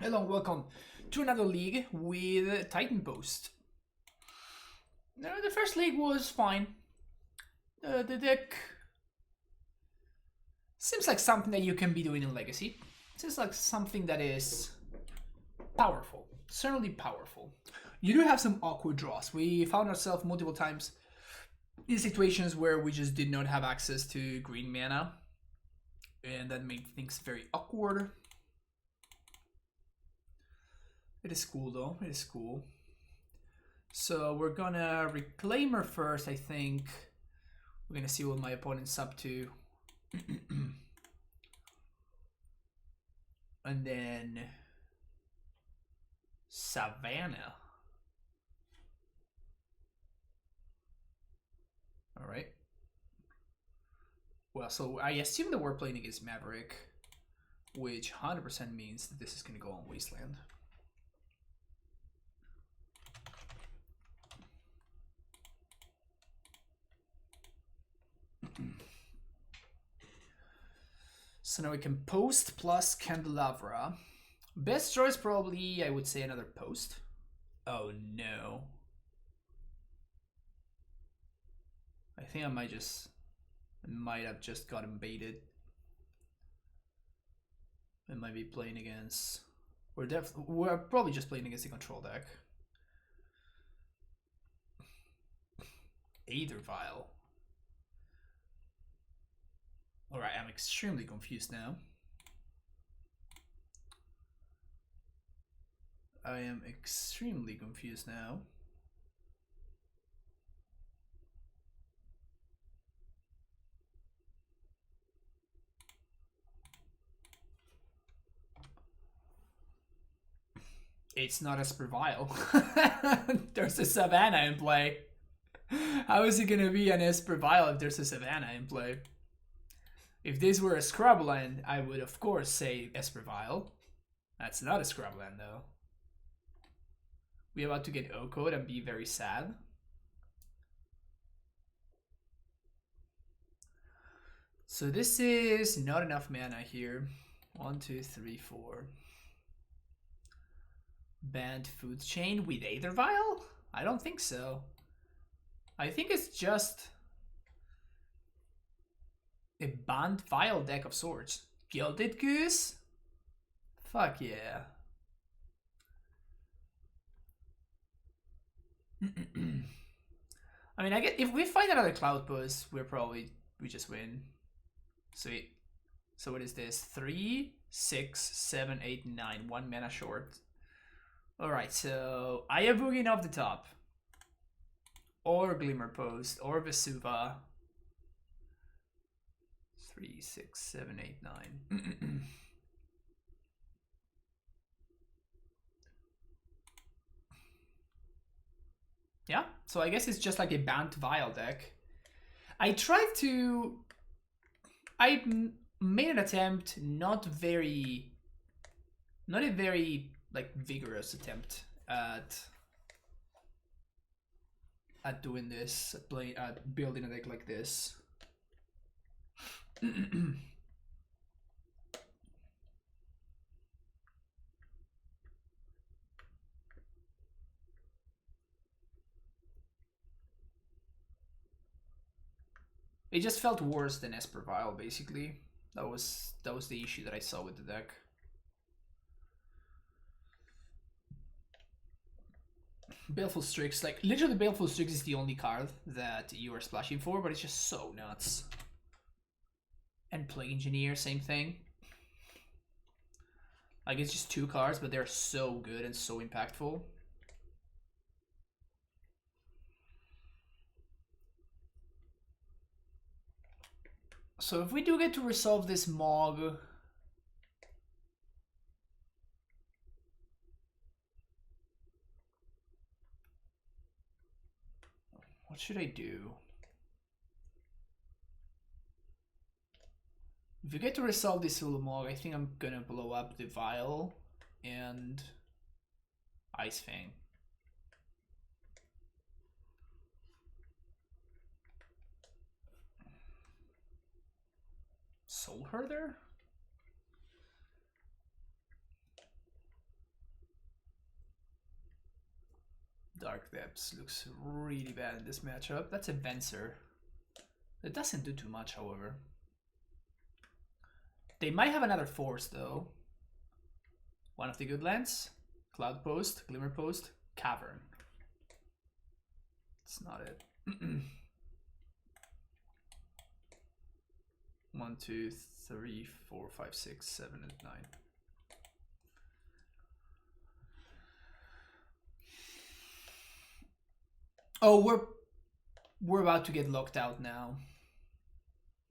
Hello and welcome to another league with Titan Post. Now, the first league was fine. The deck seems like something that you can be doing in Legacy. Seems like something that is powerful. Certainly powerful. You do have some awkward draws. We found ourselves multiple times in situations where we just did not have access to green mana. And that made things very awkward. It is cool though, it is cool. So we're gonna reclaim her first, I think. We're gonna see what my opponent's up to. And then Savannah. Alright. Well, so I assume that we're playing against Maverick, which 100% means that this is gonna go on Wasteland. So now we can post plus Candelabra. Best choice probably, I would say, another post. Oh no. I think I might have just gotten baited. I might be playing against... We're probably just playing against the control deck. Either Vial. Alright, I'm extremely confused now. I am extremely confused now. It's not Esper Vial. There's a Savannah in play. How is it gonna be an Esper Vial if there's a Savannah in play? If this were a Scrubland, I would of course say Esper Vial. That's not a Scrubland though. We're about to get O-Code and be very sad. So this is not enough mana here. 1, 2, 3, 4. Bant food chain with Aether Vial? I don't think so. I think it's just a Bant Vial deck of sorts. Gilded Goose? Fuck yeah. I mean, I get if we find another Cloud Buzz, we just win. Sweet. So what is this? 3, 6, 7, 8, 9. 1 mana short. Alright, so Ayabuggin off the top. Or Glimmer Post. Or Vesuva. 3, 6, 7, 8, 9. Yeah, so I guess it's just like a Bant Vial deck. I made an attempt, not a very like vigorous attempt at doing this, at building a deck like this. It just felt worse than Esper Vial, basically. That was the issue that I saw with the deck. Baleful Strix, like literally Baleful Strix is the only card that you are splashing for, but it's just so nuts. And Plague Engineer, same thing. Like it's just 2 cards, but they're so good and so impactful. So if we do get to resolve this Mog, what should I do? If we get to resolve this Ulamog, I think I'm gonna blow up the Vial and Ice Fang. Soul Herder? Dark Depths looks really bad in this matchup. That's a Venser. It doesn't do too much, however. They might have another force, though. One of the good lands. Cloud Post, Glimmer Post, Cavern. It's not it. 1, 2, 3, 4, 5, 6, 7, and 9. Oh, we're about to get locked out now.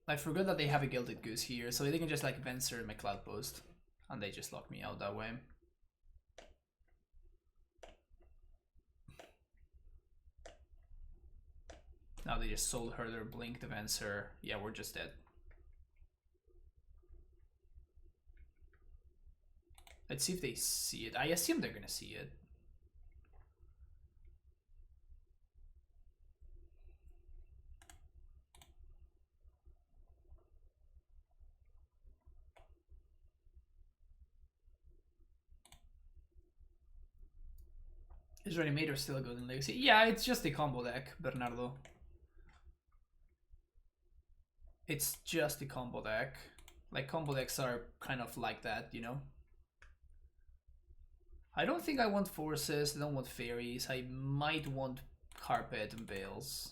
I forgot that they have a Gilded Goose here, so they can just like Venser my Cloud Post, and they just lock me out that way. Now they just Soul Herder, Blink the Venser. Yeah, we're just dead. Let's see if they see it. I assume they're gonna see it. Is Reanimator still good in Legacy? Yeah, it's just a combo deck, Bernardo. It's just a combo deck. Like, combo decks are kind of like that, you know? I don't think I want forces, I don't want fairies. I might want carpet and bales.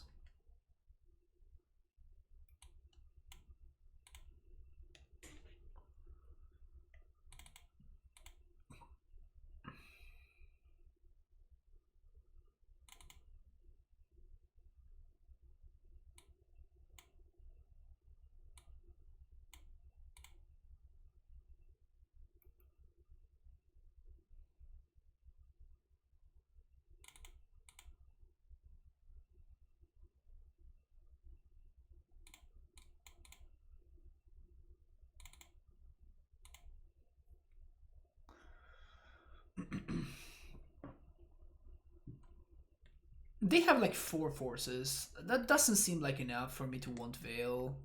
They have like 4 forces. That doesn't seem like enough for me to want Vial.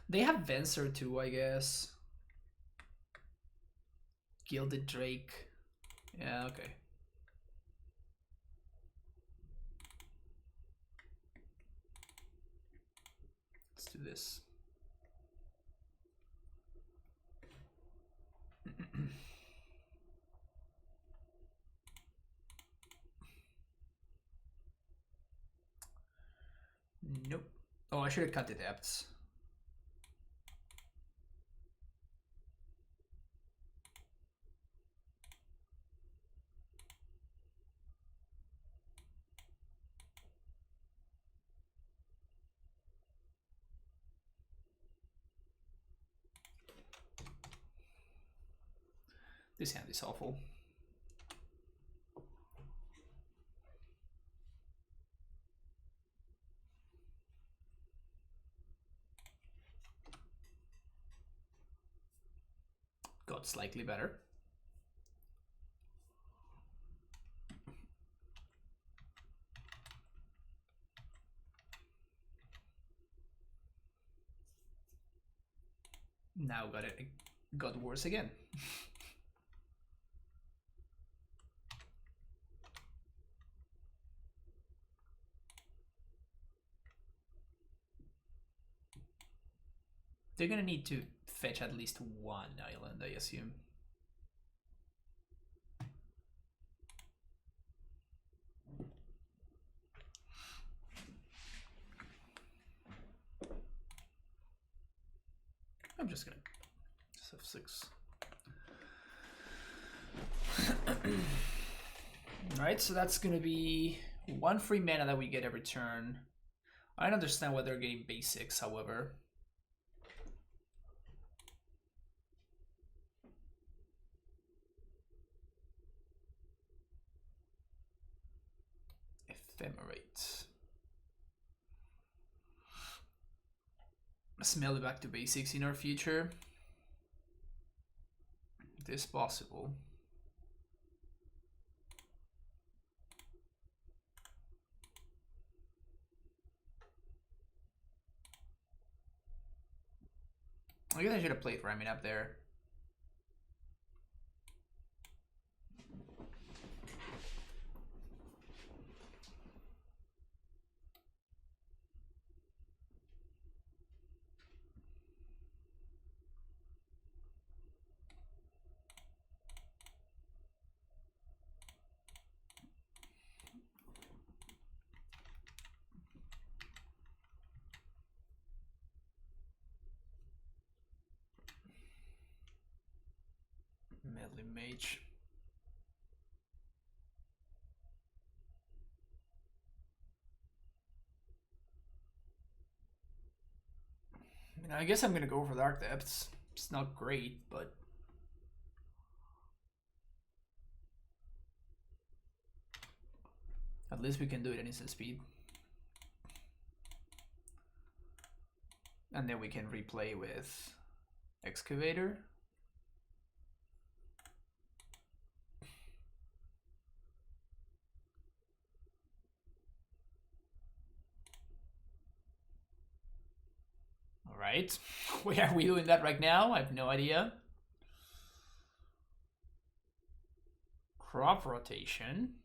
They have Venser too, I guess. Gilded Drake. Yeah, okay. Let's do this. Nope. Oh, I should have cut the depths. This hand is awful. Got slightly better. Now got worse again. They're gonna need to fetch at least 1 island, I assume. I'm just gonna just have 6. Alright, so that's gonna be 1 free mana that we get every turn. I don't understand why they're getting basics, however. Ephemerate. Smell it back to basics in our future. It is possible. I guess I should have played Ramming up there. Definitely mage. I mean, I guess I'm gonna go for Dark Depths. It's not great, but at least we can do it at instant speed. And then we can replay with Excavator. Alright. Where are we doing that right now? I have no idea. Crop rotation.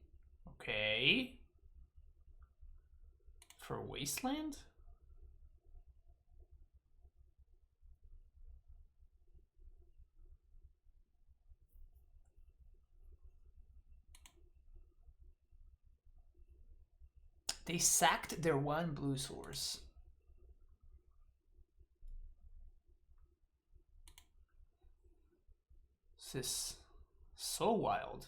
Okay. For Wasteland? They sacked their one blue source. This is so wild.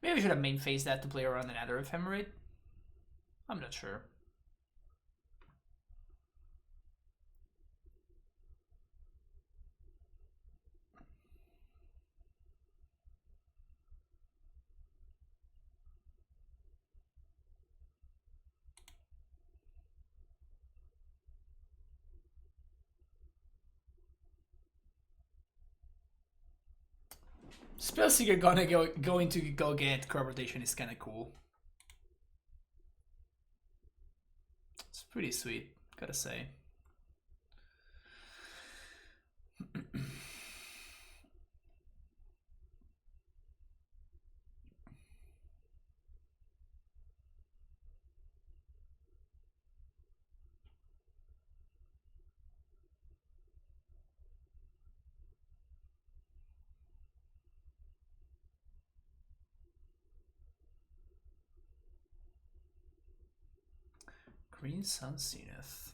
Maybe we should have main phased that to play around another ephemerate. I'm not sure. Spellseeker going to go get crop rotation is kind of cool. It's pretty sweet, gotta say. Green Sun Zenith.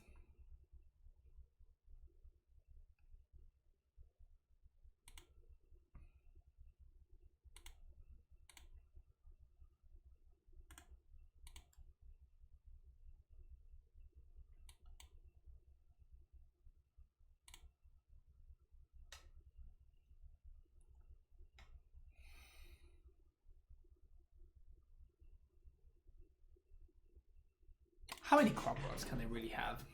How many crop rods can they really have?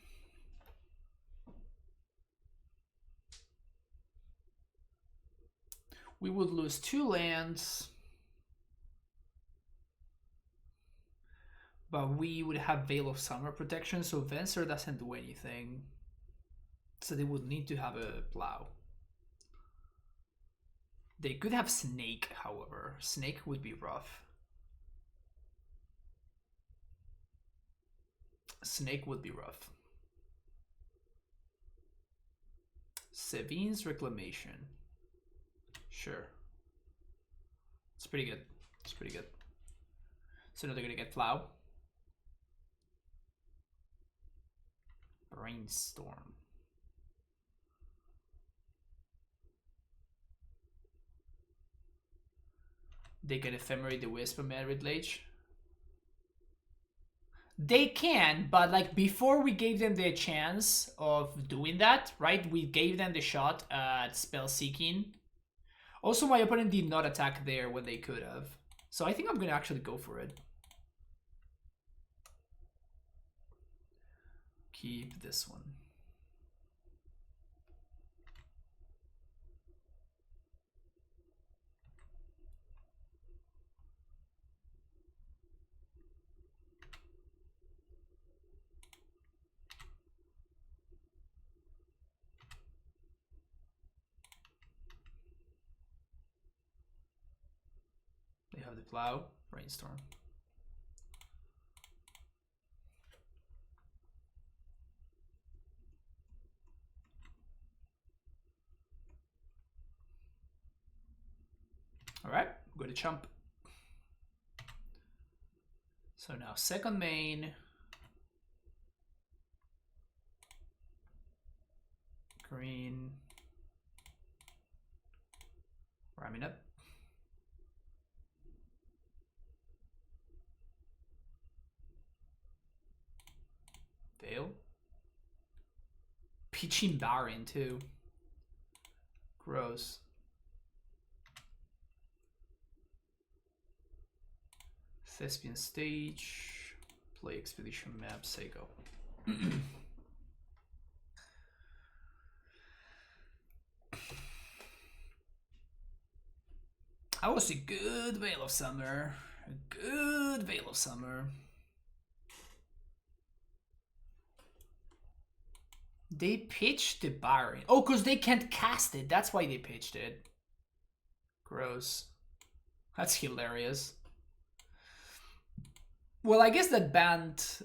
We would lose 2 lands, but we would have Veil of Summer protection, so Venser doesn't do anything. So they would need to have a plow. They could have Snake, however. Snake would be rough. Snake would be rough. Sevin's Reclamation. Sure. It's pretty good. It's pretty good. So now they're gonna get Plow. Brainstorm. They can ephemerate the Wisp of Madrid Lage. They can, but like before we gave them the chance of doing that, right? We gave them the shot at spell seeking. Also, my opponent did not attack there when they could have. So I think I'm gonna actually go for it. Keep this one. the plow. Brainstorm. Alright, go to chump. So now second main. Green. Ramming up. Vial. Pitching Baron too. Gross. Thespian stage. Play expedition map. Seiko. That was a good Veil of Summer. A good Veil of Summer. They pitched the Baron. Oh, because they can't cast it. That's why they pitched it. Gross. That's hilarious. Well, I guess that Bant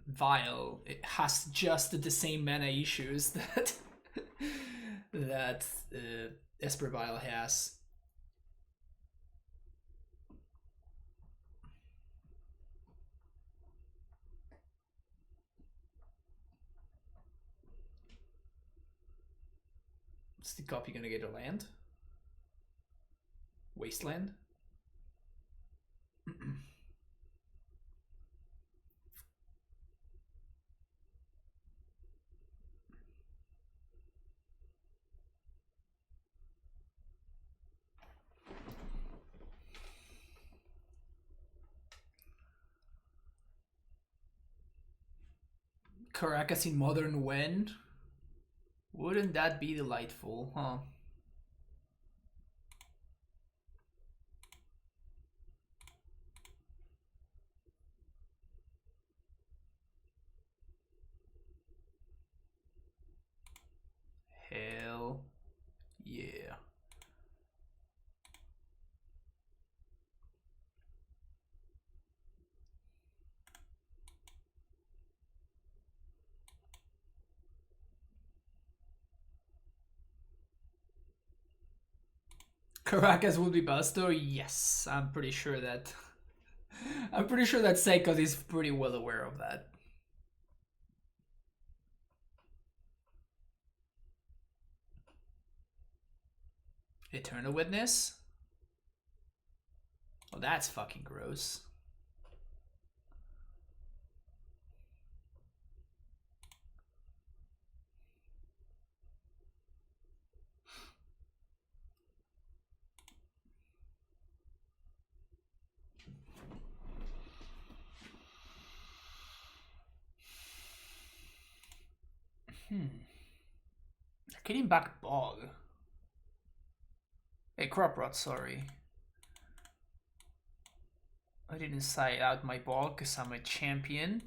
Vial, it has just the same mana issues that that Esper Vial has. Is the copy gonna get a land? Wasteland? Caracas in Modern When? Wouldn't that be delightful, huh? Hell yeah. Caracas will be Basto? Yes, I'm pretty sure that I'm pretty sure that Seikos is pretty well aware of that. Eternal Witness? Well, that's fucking gross. Getting back Bog. Hey, Crop Rot, sorry. I didn't side out my Bog because I'm a champion.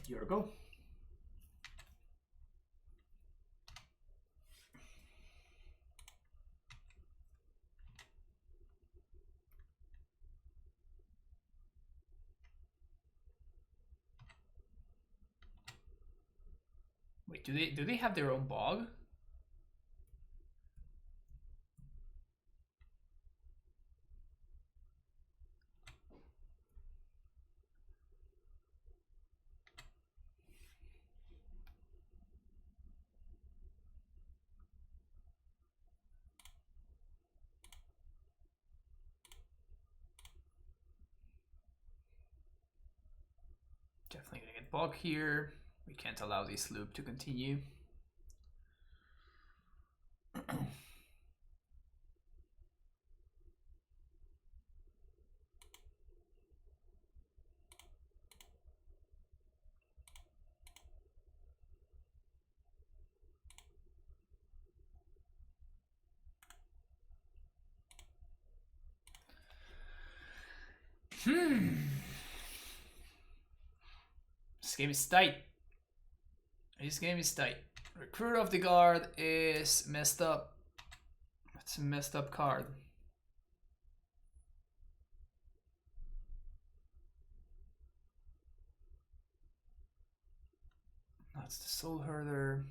Here we go. Wait, do they have their own Bog? Definitely gonna get blocked here. We can't allow this loop to continue. This game is tight. This game is tight. Recruit of the Guard is messed up. It's a messed up card. That's the Soul Herder.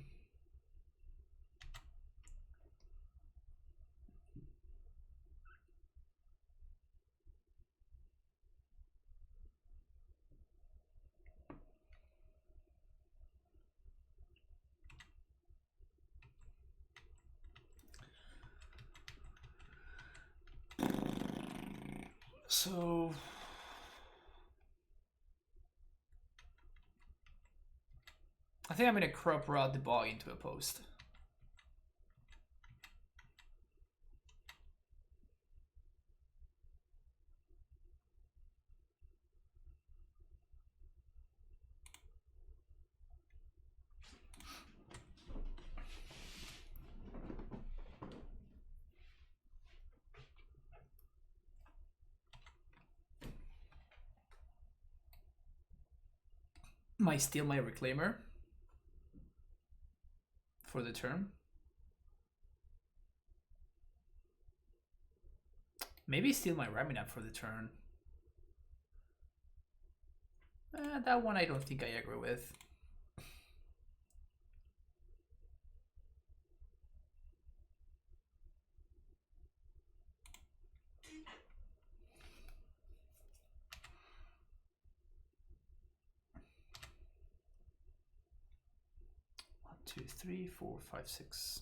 So I think I'm gonna crop route the bog into a post. Might steal my Reclaimer for the turn. Maybe steal my Raminap for the turn. That one I don't think I agree with. One, two, three, four, five, six.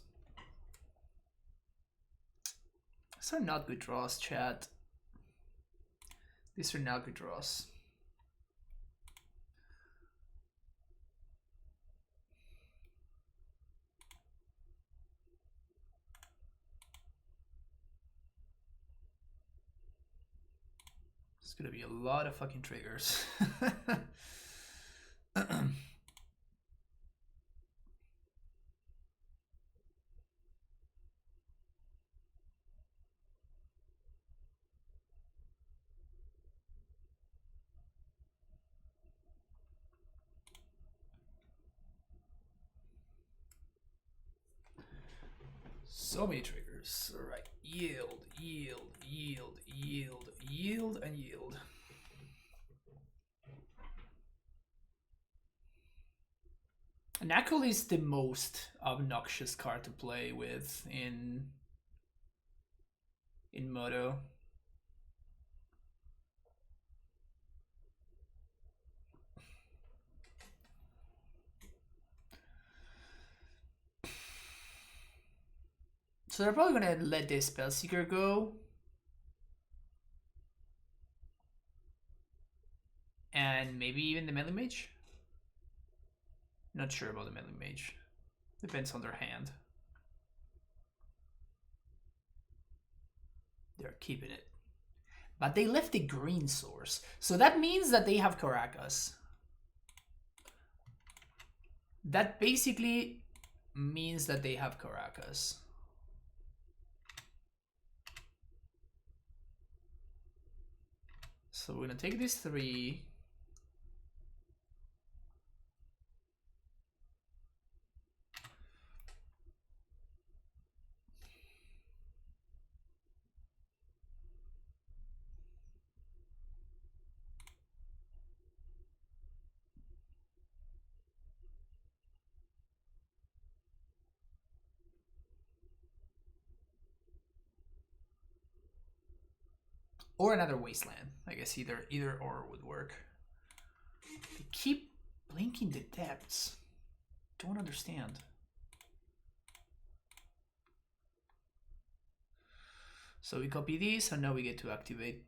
These are not good draws, chat. These are not good draws. There's gonna be a lot of fucking triggers. So many triggers. All right, yield, yield, yield, yield, yield, and yield. Knuckle is the most obnoxious card to play with in Moto. So they're probably gonna let the Spellseeker go. And maybe even the Melee Mage? Not sure about the Melee Mage. Depends on their hand. They're keeping it. But they left the green source. So that means that they have Caracas. That basically means that they have Caracas. So we're gonna take these three. Or another Wasteland. I guess either or would work. They keep blinking the depths. Don't understand. So we copy these and now we get to activate.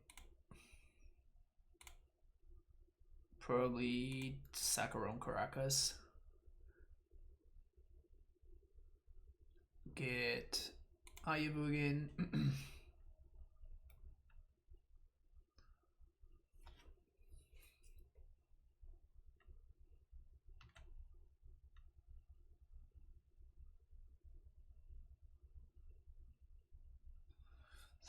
Probably sack our own Caracas. Get Ayabugin.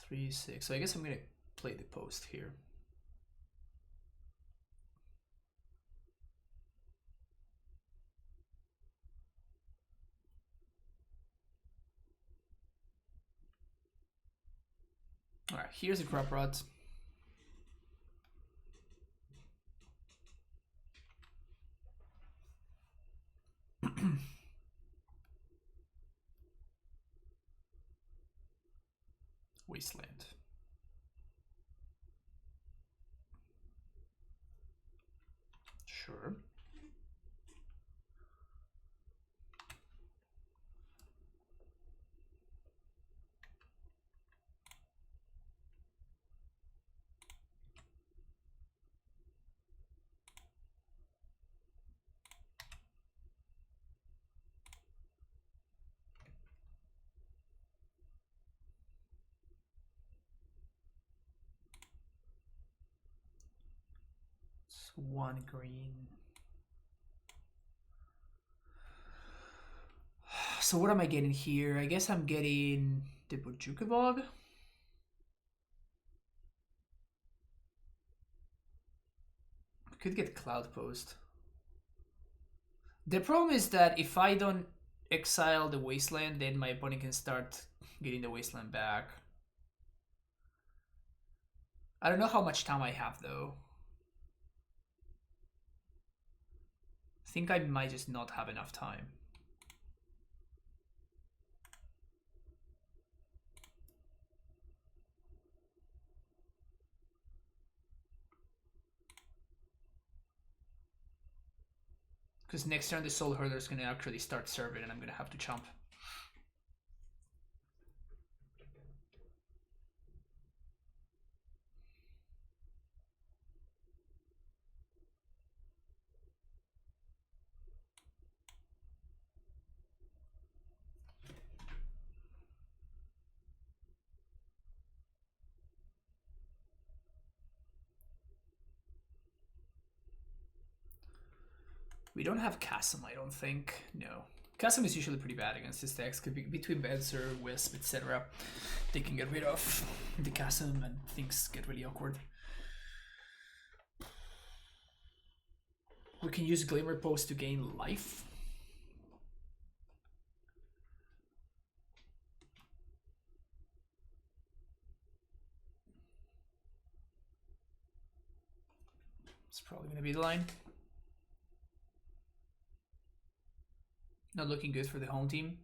3/6. So I guess I'm gonna play the post here. All right, here's a crop rot. Wasteland. Sure. It's 1 green. So what am I getting here? I guess I'm getting the Bojukavog. Could get Cloud Post. The problem is that if I don't exile the Wasteland, then my opponent can start getting the Wasteland back. I don't know how much time I have though. I think I might just not have enough time. Because next turn the Soul Hurler is going to actually start serving and I'm going to have to chump. We don't have Chasm, I don't think. No. Chasm is usually pretty bad against this decks. Could be between Benzer, Wisp, etc. They can get rid of the Chasm and things get really awkward. We can use Glimmer Post to gain life. It's probably going to be the line. Not looking good for the home team.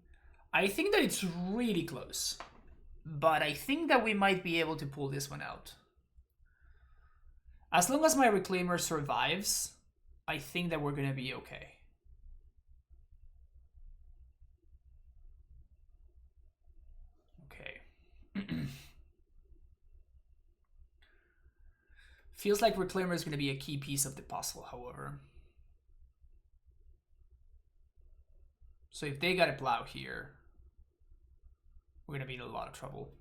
I think that it's really close. But I think that we might be able to pull this one out. As long as my Reclaimer survives, I think that we're going to be okay. Okay. Feels like Reclaimer is going to be a key piece of the puzzle, however. So if they got a plow here, we're going to be in a lot of trouble.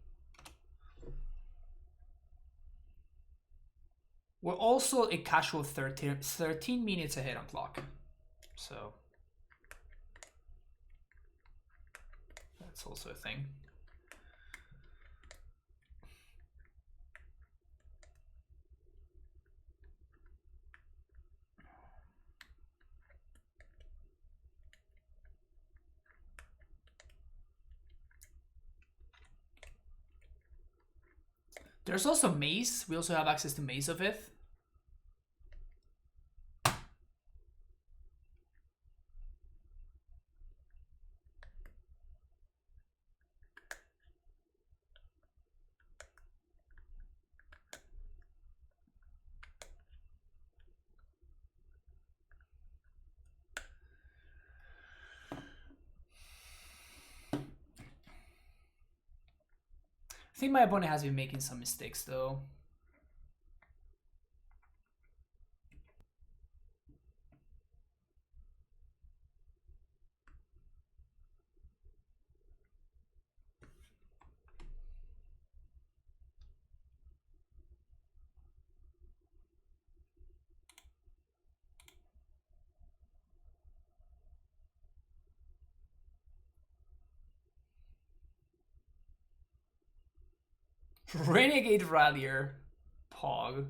We're also a casual 13 minutes ahead on clock. So that's also a thing. There's also Maze. We also have access to Maze of it. I think my opponent has been making some mistakes though. Renegade Rallier. Pog.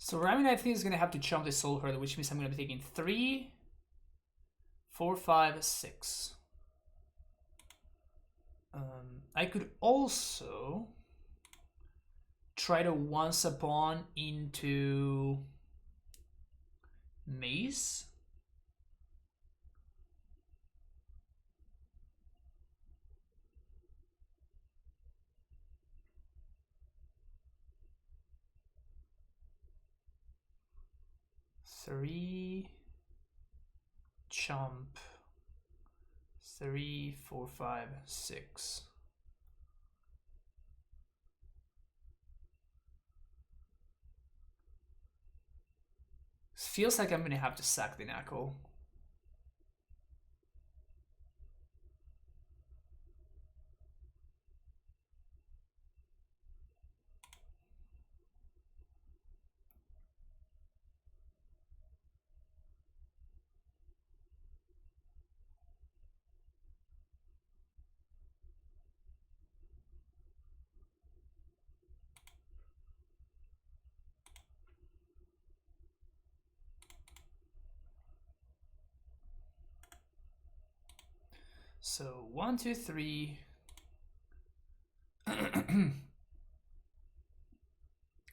So Ramin, I think, is gonna have to chump the Soul Hurler, which means I'm gonna be taking 3, 4, 5, 6. I could also try to once upon into Maze. Three, chump, 3, 4, 5, 6. Feels like I'm gonna have to sack the Knuckle. So 1, 2, 3.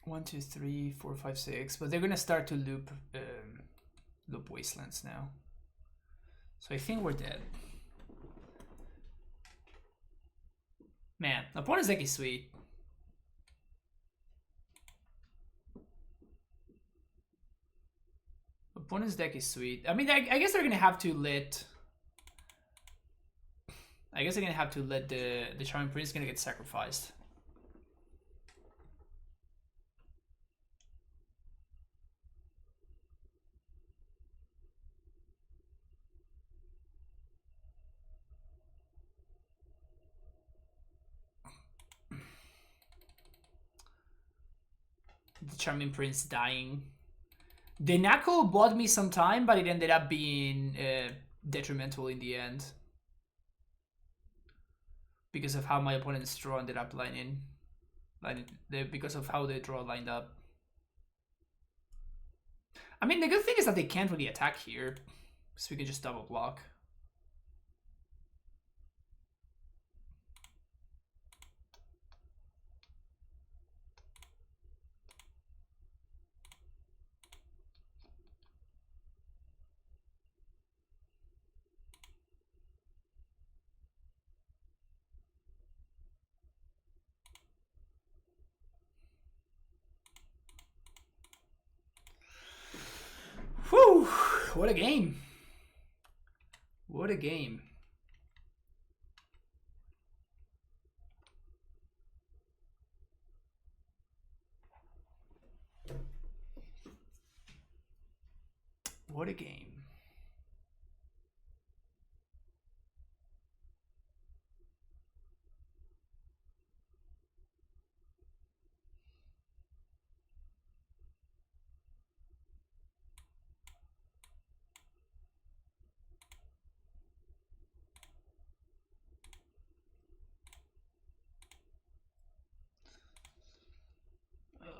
1, 2, 3, 4, 5, 6. But they're gonna start to loop Wastelands now. So I think we're dead. Man, opponent's deck is sweet. Opponent's deck is sweet. I mean, I guess they're gonna have to let. I guess they're gonna have to let the Charming Prince gonna get sacrificed. The Charming Prince dying. The Knuckle bought me some time, but it ended up being detrimental in the end. Because of how my opponent's draw ended up lining. Because of how the draw lined up. I mean, the good thing is that they can't really attack here. So we can just double block. Whew! What a game! What a game! What a game!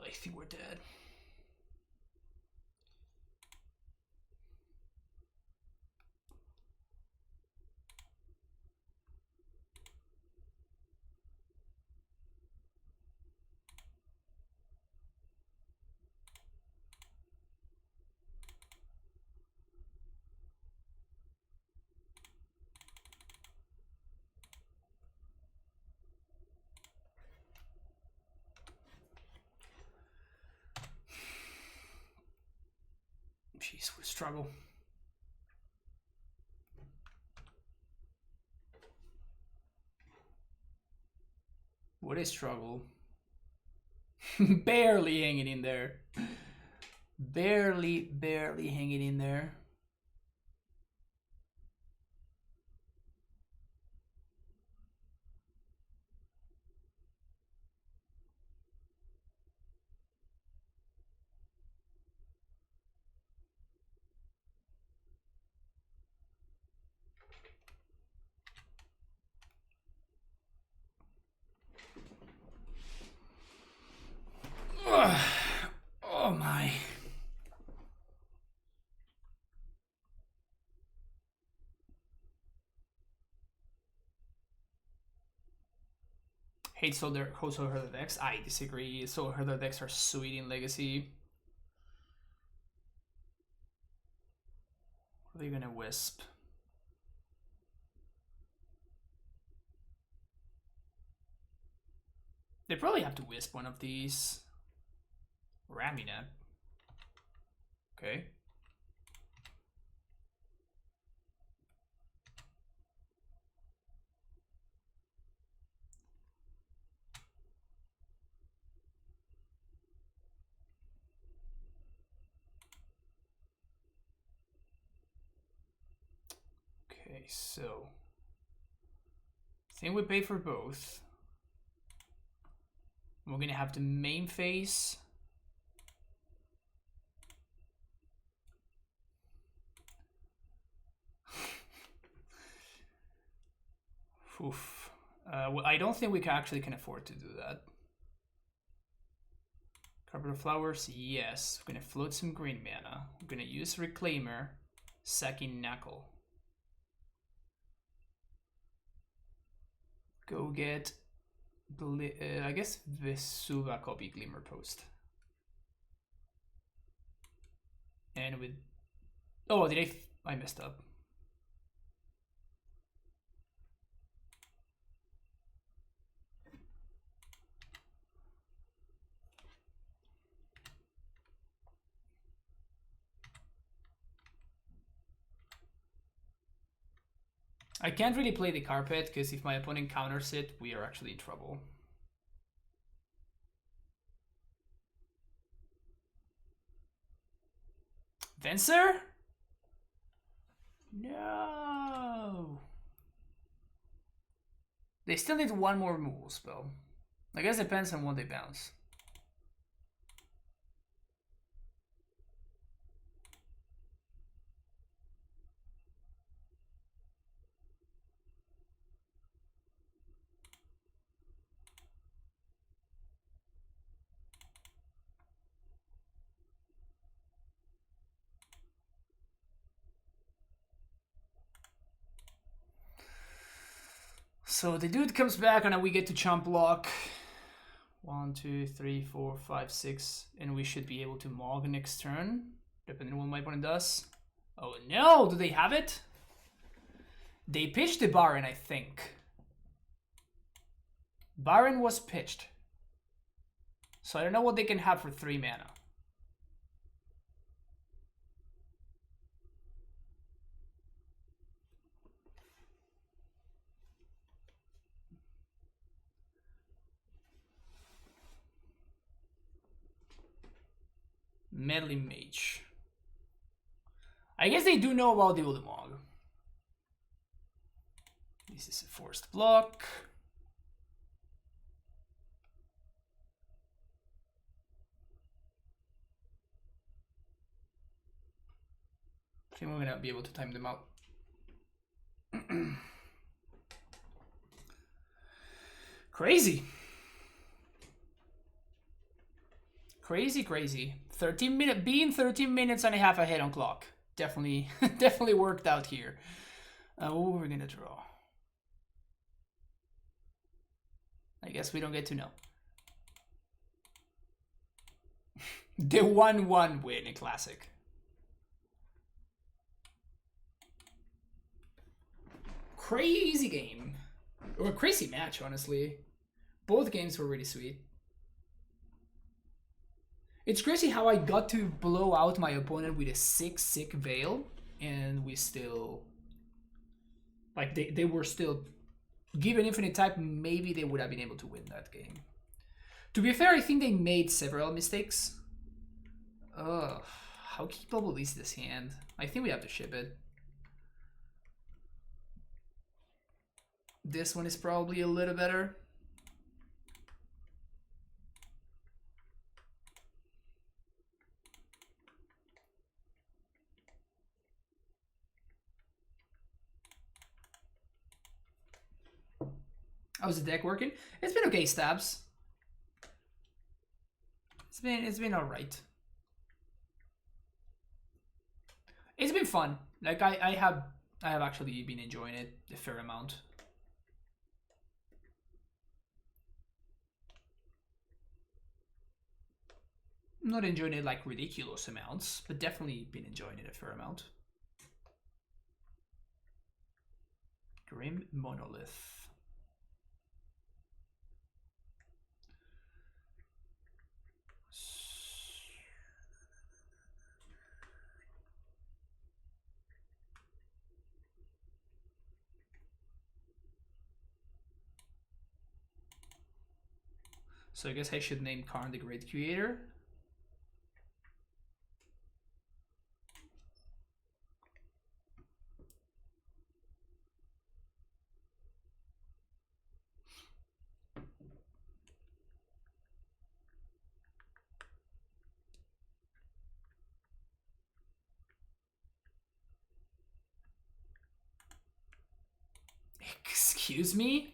I think we're dead. Jeez, we struggle. What is struggle? Barely hanging in there. Barely hanging in there. Oh my. Hate Soul Herder decks. I disagree. Soul Herder decks are sweet in Legacy. What are you gonna Wisp? They probably have to Wisp one of these. Raminap. Okay. Okay, so I think we pay for both. We're gonna have the main phase. Oof. Well, I don't think we actually can afford to do that. Carpet of Flowers, yes. We're gonna float some green mana. We're gonna use Reclaimer, sacking Knuckle. Go get, I guess, Vesuva copy Glimmer Post. And with, oh, did I messed up. I can't really play the carpet because if my opponent counters it, we are actually in trouble. Venser? No. They still need one more removal spell. I guess it depends on what they bounce. So the dude comes back and we get to chump block. 1, 2, 3, 4, 5, 6. And we should be able to Mog next turn, depending on what my opponent does. Oh no, do they have it? They pitched the Baron, I think. Baron was pitched. So I don't know what they can have for 3 mana. Meddling Mage. I guess they do know about the Ulamog. This is a forced block. I think we're gonna be able to time them out. Crazy. Crazy. 13 minutes, being 13 minutes and a half ahead on clock. Definitely, definitely worked out here. What were we gonna draw? I guess we don't get to know. The 1-1 win in Classic. Crazy game. Or a crazy match, honestly. Both games were really sweet. It's crazy how I got to blow out my opponent with a 6/6 Veil, and we still... Like, they were still... Given infinite type, maybe they would have been able to win that game. To be fair, I think they made several mistakes. Ugh, how keepable is this hand? I think we have to ship it. This one is probably a little better. How's the deck working? It's been okay, Stabs. It's been alright. It's been fun. Like I have actually been enjoying it a fair amount. I'm not enjoying it like ridiculous amounts, but definitely been enjoying it a fair amount. Grim Monolith. So I guess I should name Karn the Great Creator. Excuse me?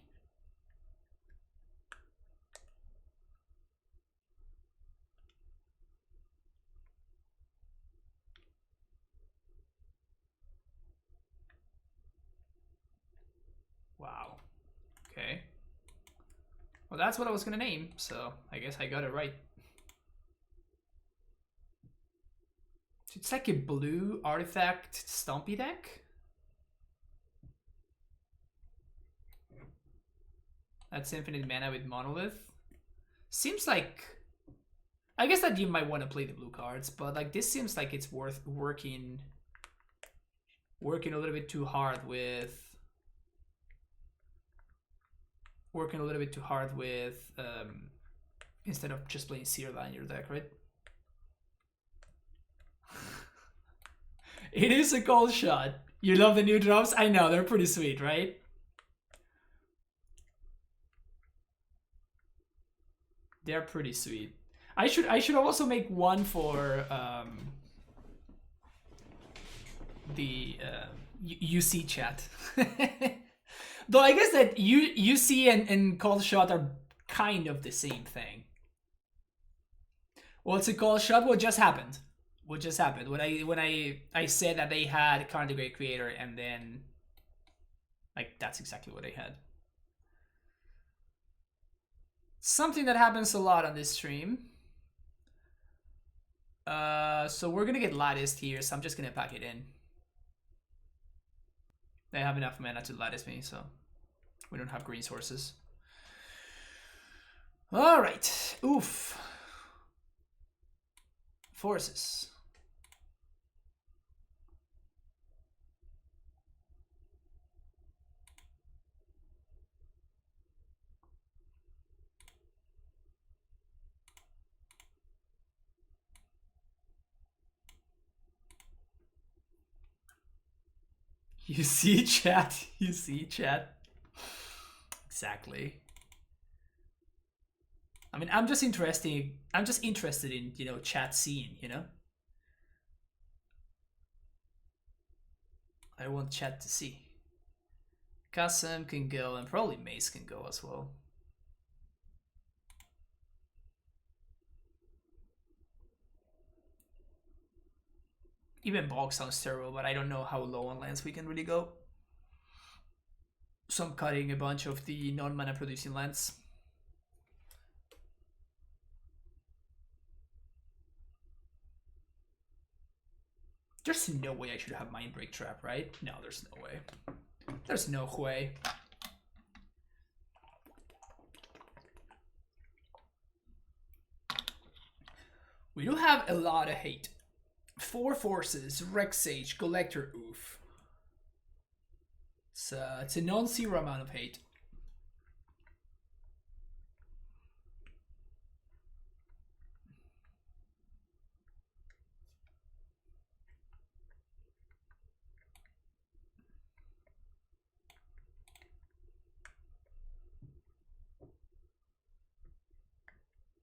Wow. Okay. Well, that's what I was gonna name, so I guess I got it right. It's like a blue artifact Stompy deck. That's infinite mana with Monolith. Seems like... I guess that you might want to play the blue cards, but like this seems like it's worth working a little bit too hard with... instead of just playing Searline in your deck, right? It is a cold shot. You love the new drops? I know, they're pretty sweet, right? They're pretty sweet. I should also make one for the UC chat. Though I guess that UC and cold shot are kind of the same thing. What's a cold shot? What just happened? What just happened? When I said that they had Karn the Great Creator, and then like that's exactly what they had. Something that happens a lot on this stream. So we're gonna get latticed here, so I'm just gonna pack it in. They have enough mana to lattice me, so we don't have green sources. Alright. Oof. Forces. You see, chat? You see, chat? Exactly. I mean, I'm just interested in, you know, chat seeing, you know? I want chat to see. Kassam can go, and probably Mace can go as well. Even Bulk sounds terrible, but I don't know how low on lands we can really go. So I'm cutting a bunch of the non-mana producing lands. There's no way I should have Mindbreak Trap, right? No, there's no way. There's no way. We do have a lot of hate. 4 forces, Rex Sage, Collector, oof. It's a non-zero amount of hate.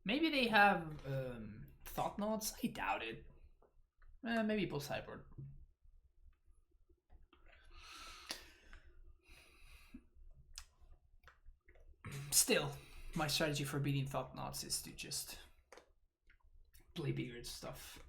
Maybe they have Thought Knots? I doubt it. Maybe post sideboard. Still, my strategy for beating Thought Knots is to just play bigger stuff.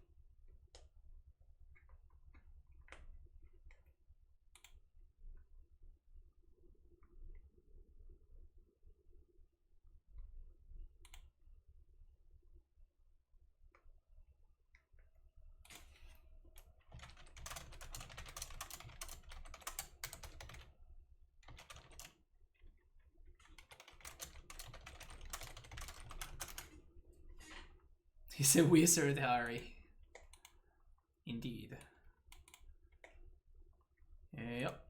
He's a wizard, Harry. Indeed. Yep.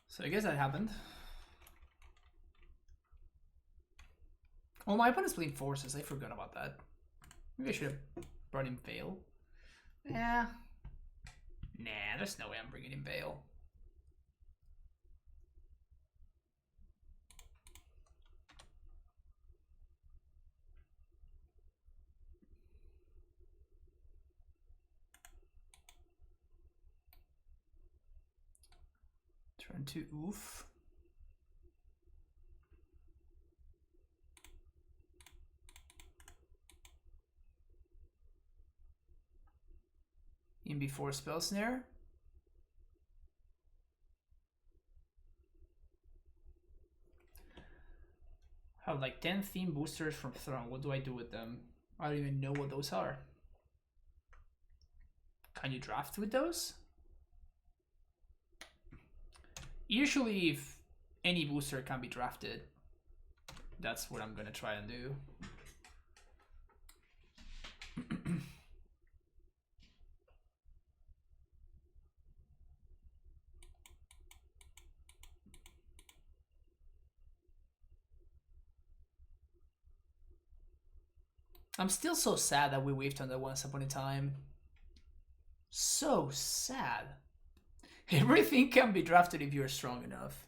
So I guess that happened. Oh, my opponent's playing forces. I forgot about that. Maybe I should have brought in Vial. Yeah. Nah, there's no way I'm bringing in Vial. Turn to oof. In before spell snare. I have like 10 theme boosters from Throne. What do I do with them? I don't even know what those are. Can you draft with those? Usually if any booster can be drafted, that's what I'm gonna try and do. I'm still so sad that we waived on that once upon a time. So sad. Everything can be drafted if you're strong enough.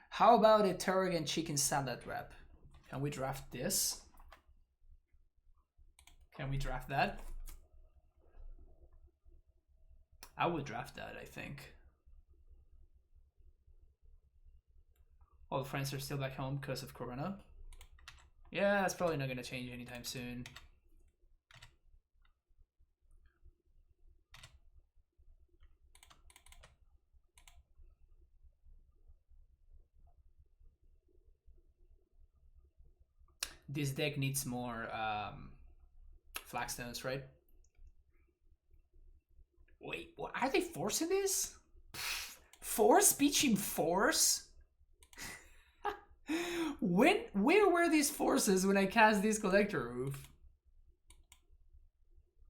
How about a Turrican Chicken Salad Wrap? Can we draft this? Can we draft that? I would draft that, I think. All the friends are still back home because of Corona. Yeah, that's probably not going to change anytime soon. This deck needs more flagstones, right? Wait, what, are they forcing this? Force? Beaching force? Where were these forces when I cast this Collector Roof?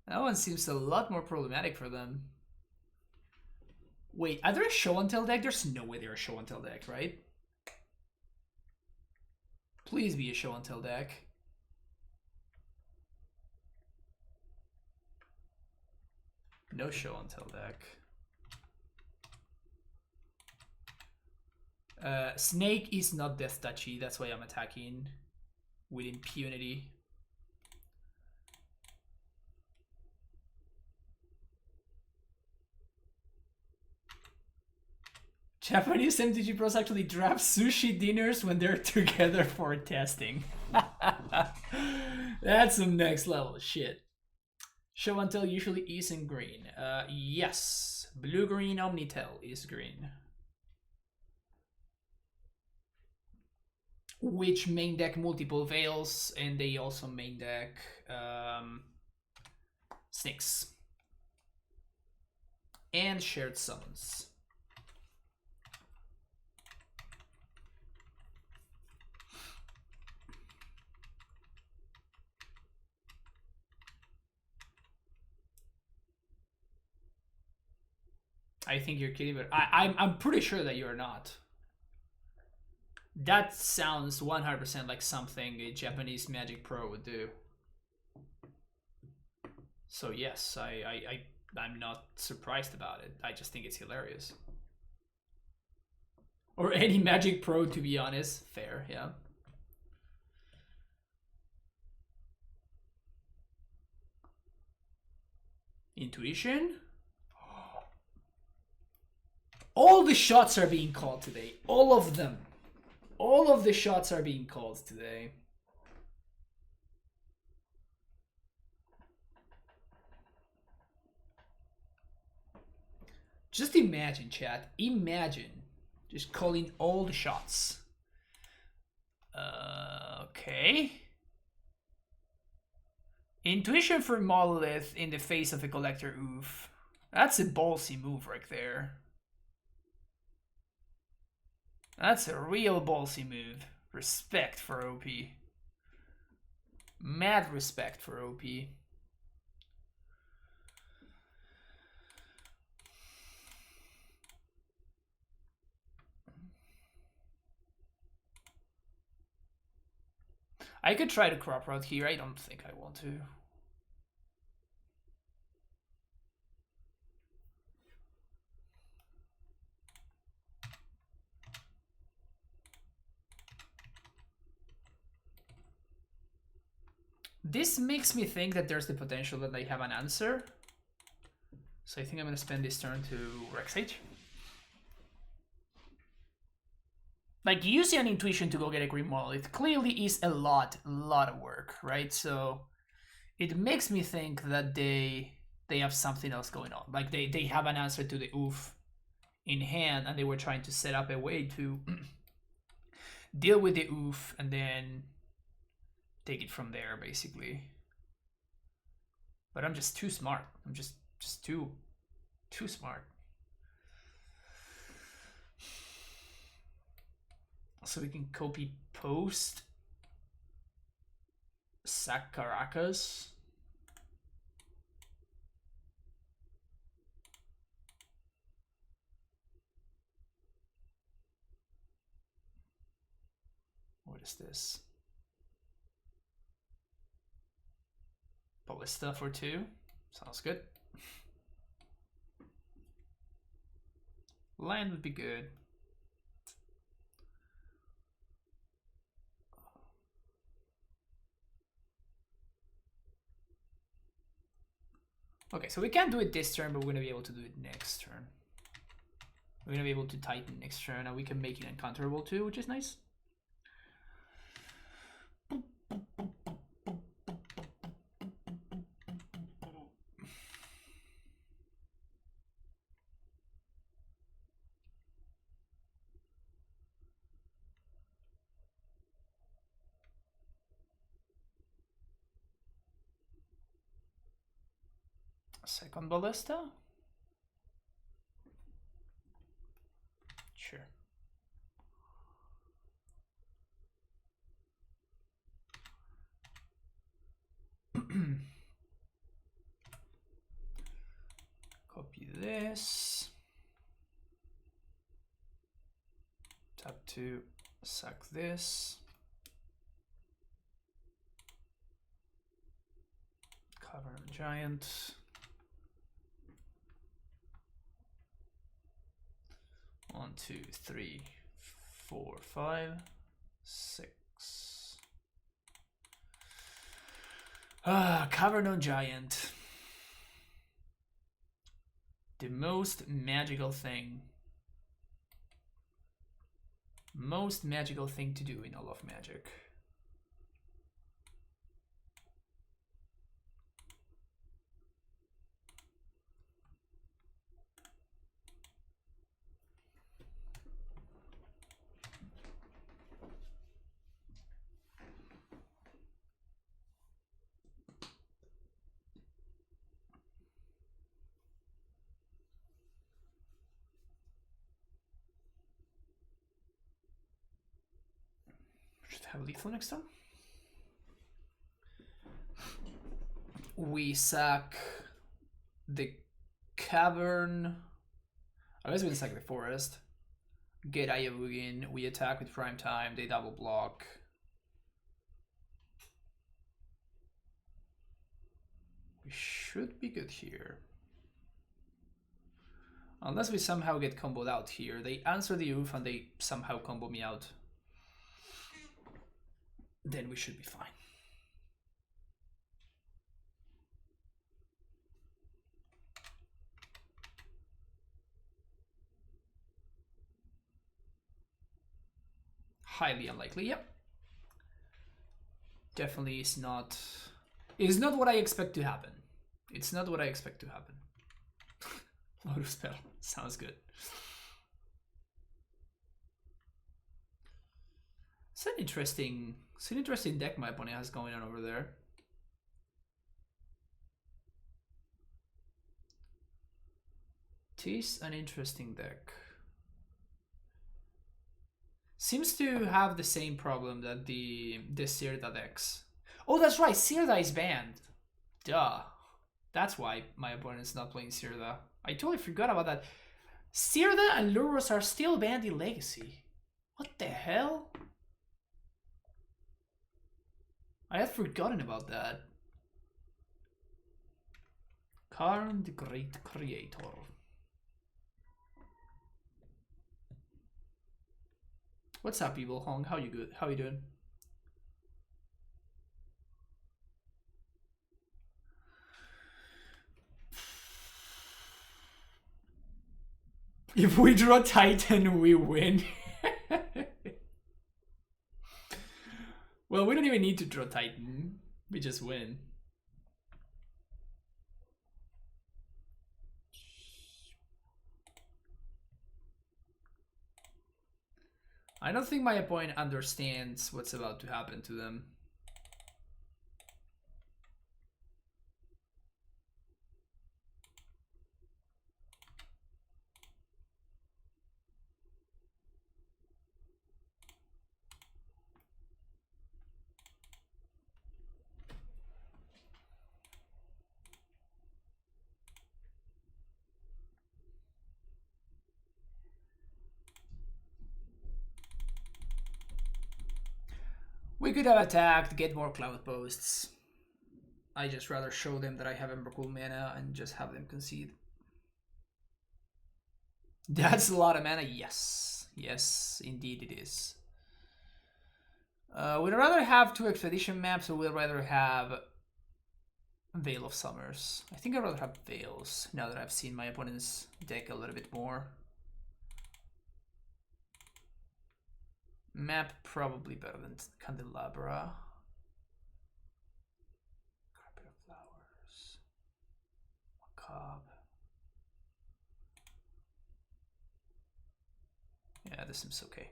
That one seems a lot more problematic for them. Wait, are there a show and tell deck? There's no way they're a show and tell deck, right? Please be a show and tell deck. No show and tell deck. Snake is not death touchy, that's why I'm attacking with impunity. Japanese MTG pros actually draft sushi dinners when they're together for testing. That's some next level shit. Show and tell usually is in green. Yes. Blue-green Omnitel is green. Which main deck multiple Veils, and they also main deck Snakes. And Shared Summons. I think you're kidding, but I'm pretty sure that you're not. That sounds 100% like something a Japanese Magic Pro would do. So yes, I'm not surprised about it. I just think it's hilarious. Or any Magic Pro, to be honest. Fair, yeah. Intuition? All the shots are being called today. All of them. All of the shots are being called today. Just imagine, chat. Imagine just calling all the shots. Okay. Intuition for Monolith in the face of a Collector. Oof. That's a ballsy move right there. That's a real ballsy move. Respect for OP. Mad respect for OP. I could try to crop route here. I don't think I want to. This makes me think that there's the potential that they have an answer. So I think I'm going to spend this turn to Rexage. Like, using an intuition to go get a green monolith clearly is a lot of work, right? So it makes me think that they have something else going on. Like they have an answer to the oof in hand, and they were trying to set up a way to deal with the oof and then take it from there, basically. But I'm just too smart. I'm just too smart. So we can copy post sack Caracas. What is this? Ballista for 2. Sounds good. Land would be good. Okay, so we can't do it this turn, but we're going to be able to do it next turn. We're going to be able to Titan next turn, and we can make it uncounterable too, which is nice. Second Ballista? Sure. Copy this. Tap 2, sack this. Cover Giant. 1, 2, 3, 4, 5, 6. Cavern Giant. The most magical thing. Most magical thing to do in all of Magic. have lethal next turn. We sack the cavern. I guess we can sack the forest. Get Ayavugin. We attack with prime time. They double block. We should be good here. Unless we somehow get comboed out here. They answer the oof and they somehow combo me out. Then we should be fine. Highly unlikely, yep. Definitely is not what I expect to happen. It's not what I expect to happen. Lotus spell. Sounds good. It's an interesting deck my opponent has going on over there. It is an interesting deck. Seems to have the same problem that the Sirda decks. Oh, that's right, Sirda is banned. Duh. That's why my opponent's not playing Sirda. I totally forgot about that. Sirda and Lurrus are still banned in Legacy. What the hell? I had forgotten about that. Karn, the Great Creator. What's up, Evil Hong? How you good? How you doing? If we draw Titan, we win. Well, we don't even need to draw Titan. We just win. I don't think my opponent understands what's about to happen to them. We could have attacked, get more cloud posts. I just rather show them that I have Emrakul mana and just have them concede. That's a lot of mana, yes. Yes, indeed it is. We'd rather have 2 expedition maps, or we'd rather have Veil of Summers. I think I'd rather have Veils, now that I've seen my opponent's deck a little bit more. Map probably better than Candelabra. Carpet of Flowers. Macabre. Yeah, this seems okay.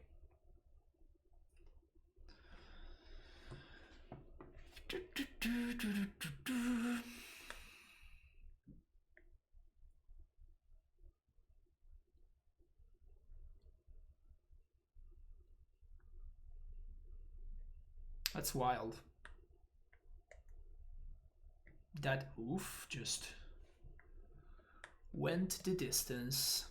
That's wild. That oof just went the distance.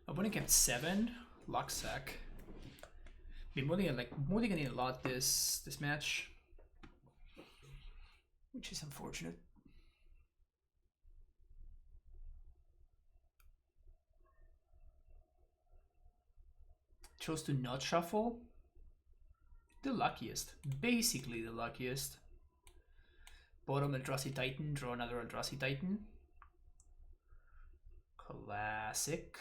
Opponent kept 7. Lucksack. Been mulliganing a lot this match, which is unfortunate. Chose to not shuffle. The luckiest, basically the luckiest. Bottom Eldrazi Titan, draw another Eldrazi Titan. Classic.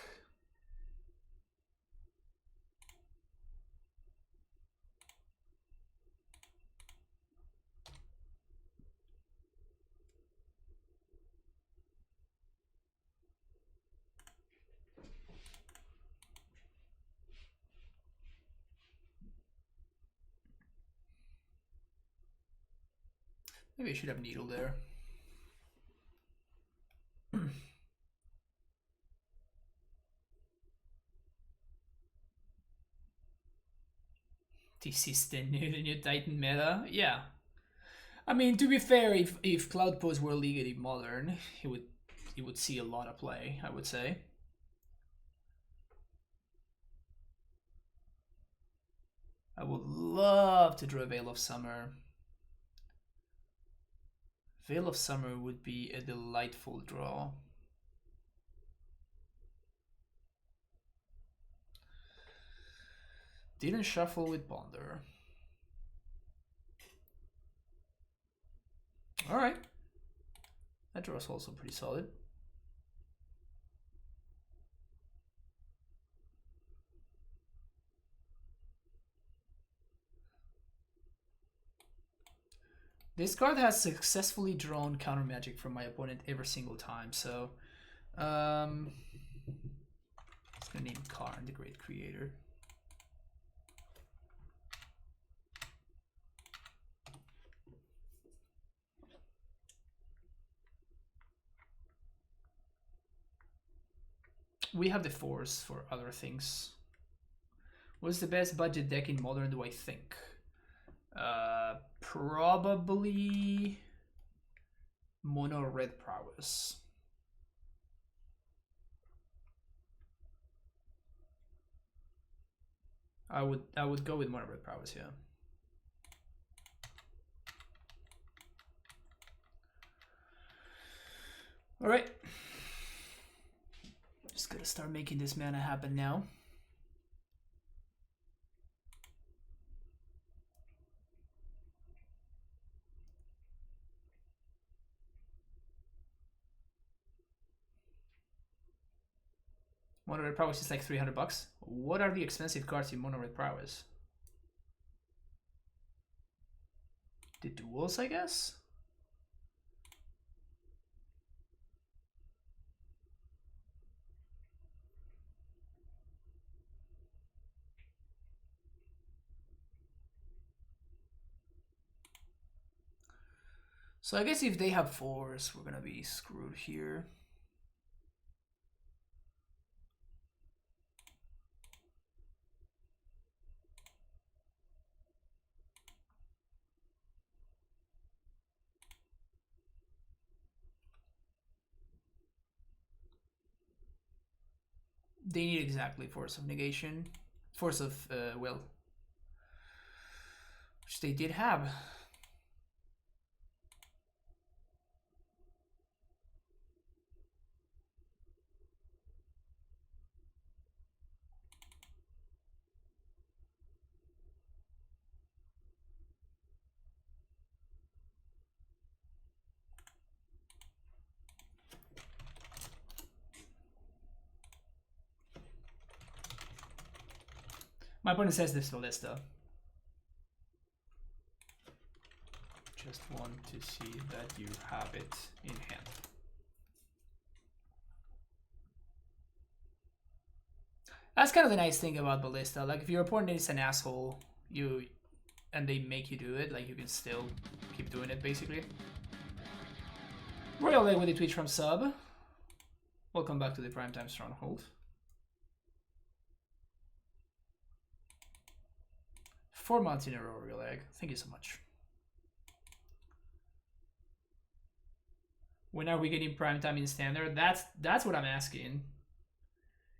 Maybe I should have Needle there. This is the new Titan meta. Yeah. I mean, to be fair, if Cloud Post were legally modern, he would see a lot of play, I would say. I would love to draw Veil of Summer. Veil of Summer would be a delightful draw. Didn't shuffle with Bonder. Alright. That draw is also pretty solid. This card has successfully drawn counter magic from my opponent every single time, so it's gonna name Karn, the Great Creator. We have the Force for other things. What's the best budget deck in Modern, do I think? Probably Mono Red Prowess. I would go with Mono Red Prowess, yeah. All right. Just gotta start making this mana happen now. Mono Red Prowess is like 300 bucks. What are the expensive cards in Mono Red Prowess? The duels, I guess? So I guess if they have Force, we're gonna be screwed here. They need exactly Force of Negation. Force of Will. Which they did have. My opponent says this Ballista. Just want to see that you have it in hand. That's kind of the nice thing about Ballista. Like if your opponent is an asshole, and they make you do it, like you can still keep doing it basically. Royal Leg with a Twitch from sub. Welcome back to the Primetime Stronghold. 4 months in a row, Royal Leg. Thank you so much. When are we getting Primetime in Standard? That's what I'm asking.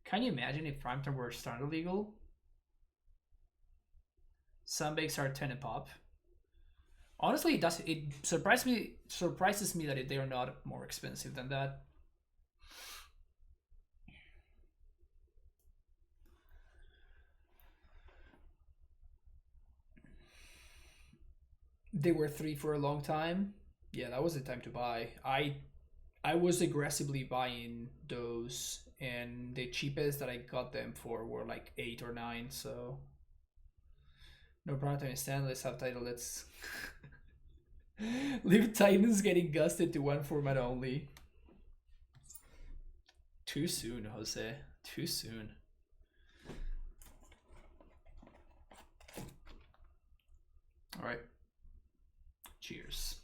Can you imagine if Primetime were Standard legal? Some bakes are 10 a pop. Honestly, it surprises me that they are not more expensive than that. They were 3 for a long time. Yeah, that was the time to buy. I was aggressively buying those, and the cheapest that I got them for were like 8 or 9, so no Primetime stand. Let's have title. Let's leave Titans getting gusted to one format only. Too soon, Jose. Too soon. All right. Cheers.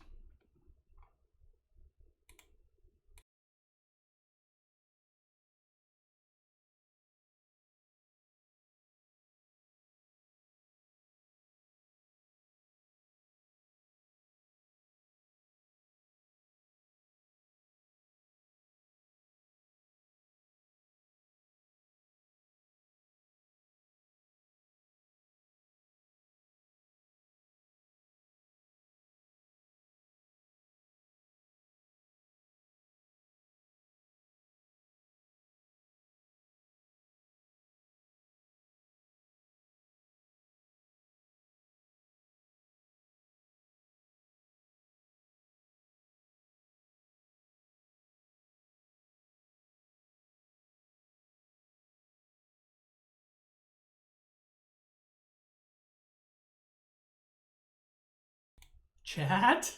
Chat?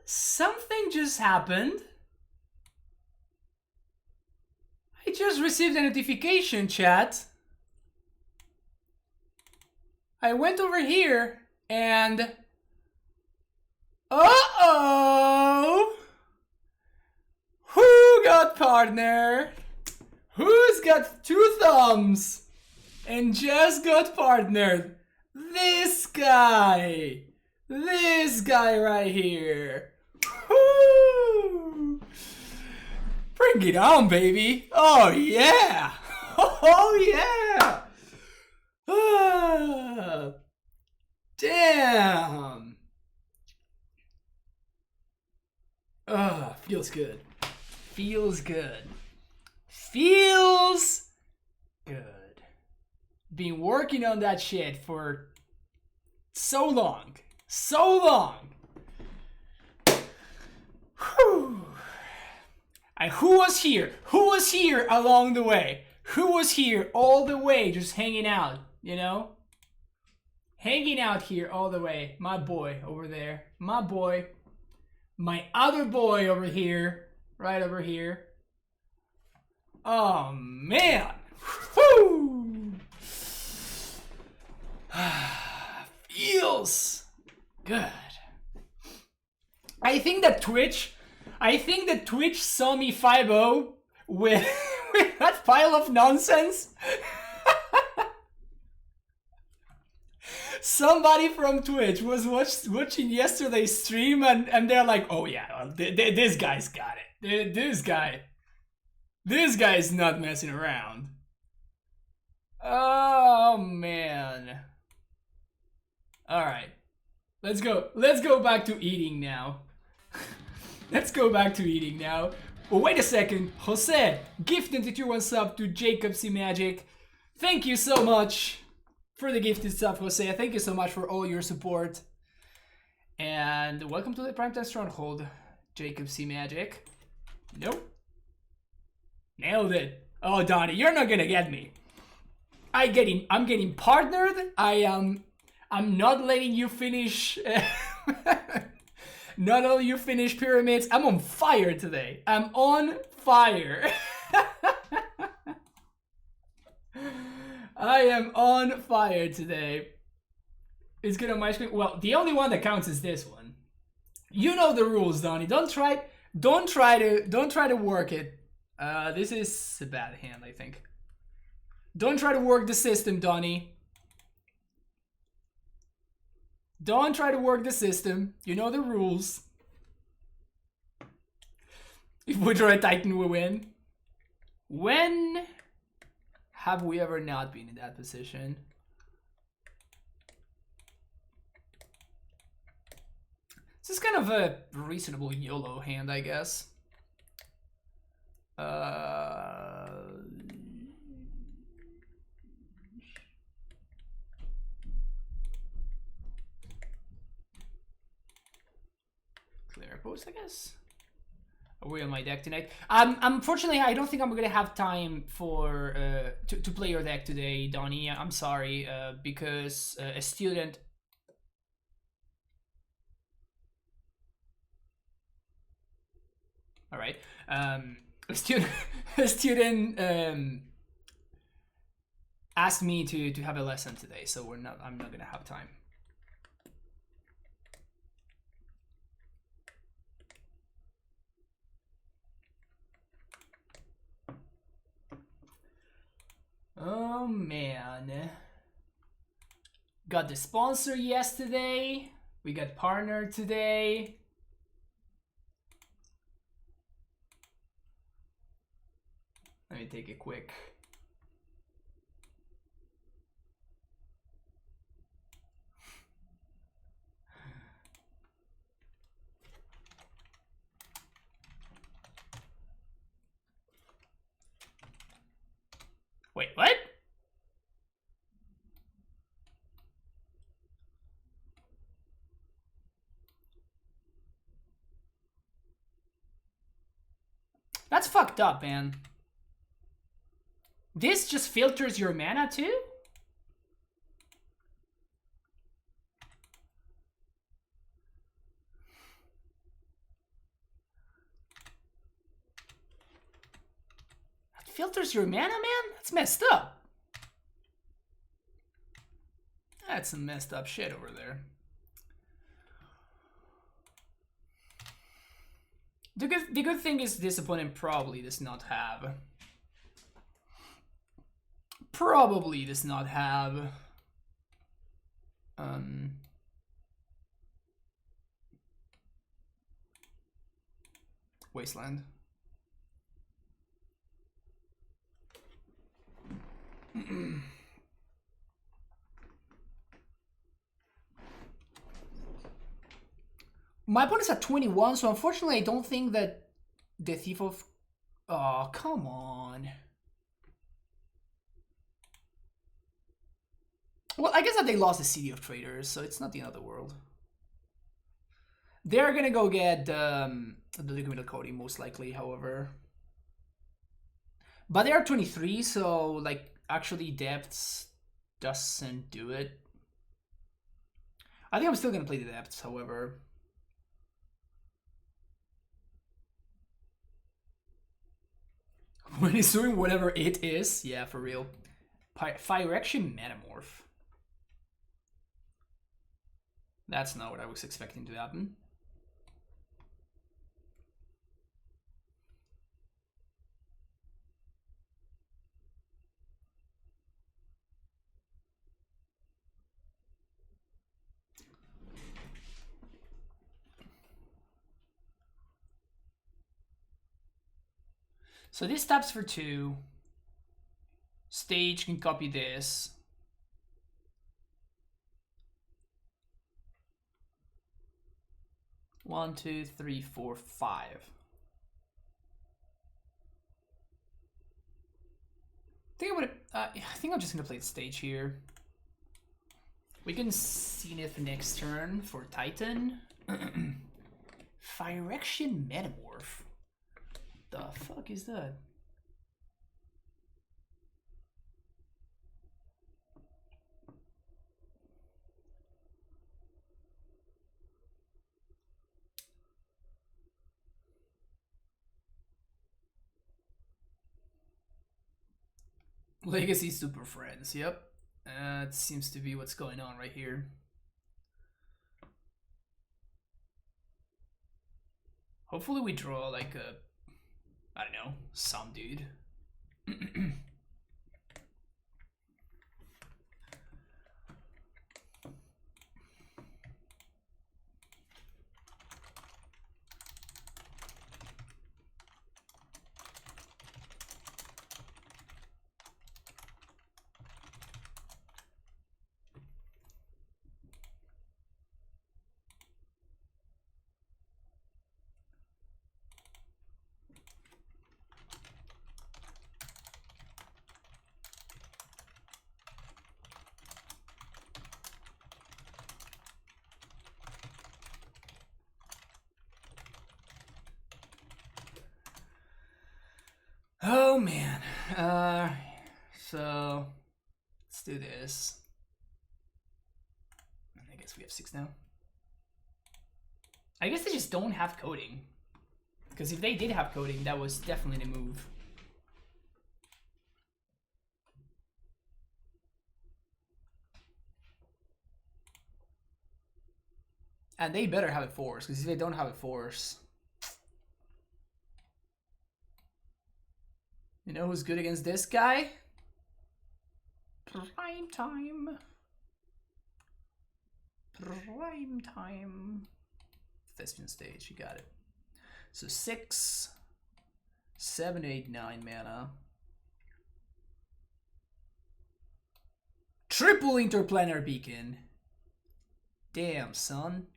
Something just happened. I just received a notification, chat. I went over here and... Uh-oh! Who got partner? Who's got 2 thumbs and just got partnered? This guy! This guy right here! Woo! Bring it on, baby! Oh yeah! Oh yeah! Ah, damn! Ah, feels good. Feels good. Feels good. Been working on that shit for so long. So long. Whew. And who was here? Who was here along the way? Who was here all the way just hanging out, you know? Hanging out here all the way. My boy over there. My boy. My other boy over here. Right over here. Oh, man. Whew. Feels good. I think that Twitch saw me 5-0 with that pile of nonsense. Somebody from Twitch was watching yesterday's stream and they're like, oh yeah, this guy's got it. This guy is not messing around. Oh man. Alright. Let's go back to eating now. Let's go back to eating now. But wait a second. Jose, gifted 21 sub to Jacob C. Magic. Thank you so much for the gifted sub, Jose. Thank you so much for all your support. And welcome to the Primetime Stronghold, Jacob C. Magic. Nope. Nailed it. Oh, Donnie, you're not gonna get me. I'm getting partnered. I'm not letting you finish. Not letting you finish pyramids. I'm on fire today. I'm on fire. I am on fire today. It's good on my screen. Well, the only one that counts is this one. You know the rules, Donnie. Don't try to work it. This is a bad hand, I think. Don't try to work the system, Donnie. Don't try to work the system. You know the rules. If we draw a Titan, we win. When have we ever not been in that position? This is kind of a reasonable YOLO hand, I guess. Clear post, I guess. Are we on my deck tonight? Unfortunately, I don't think I'm gonna have time for to play your deck today, Donnie. I'm sorry, because a student. All right, a student asked me to have a lesson today, so I'm not gonna have time. Oh man. Got the sponsor yesterday. We got partner today. Let me take a quick. Wait, what? That's fucked up, man. This just filters your mana too? filters your mana, man? That's messed up. That's some messed up shit over there. The good thing is this opponent probably does not have... Wasteland. My opponent's at 21, so unfortunately I don't think that the Thief of... Oh, come on. Well, I guess that they lost the City of Traders, so it's not the end of the world. They're gonna go get the Liquid Coding, most likely, however. But they are 23, so, like, actually Depths doesn't do it. I think I'm still gonna play the Depths, however. When he's doing whatever it is, yeah, for real. Phyrexian Metamorph. That's not what I was expecting to happen. So this taps for 2. Stage can copy this. One, two, three, four, 5. I think I'm just gonna play the stage here. We can Zenith next turn for Titan. Phyrexian Metamorph. The fuck is that? Legacy Super Friends, yep. That seems to be what's going on right here. Hopefully we draw like a, I don't know, some dude. Oh man. So let's do this. I guess we have 6 now. I guess they just don't have coding. Because if they did have coding, that was definitely the move. And they better have a force, because if they don't have a force... You know who's good against this guy? Prime time. Prime time. Thespian stage, you got it. So 6, 7, 8, 9 mana. Triple interplanar beacon. Damn, son.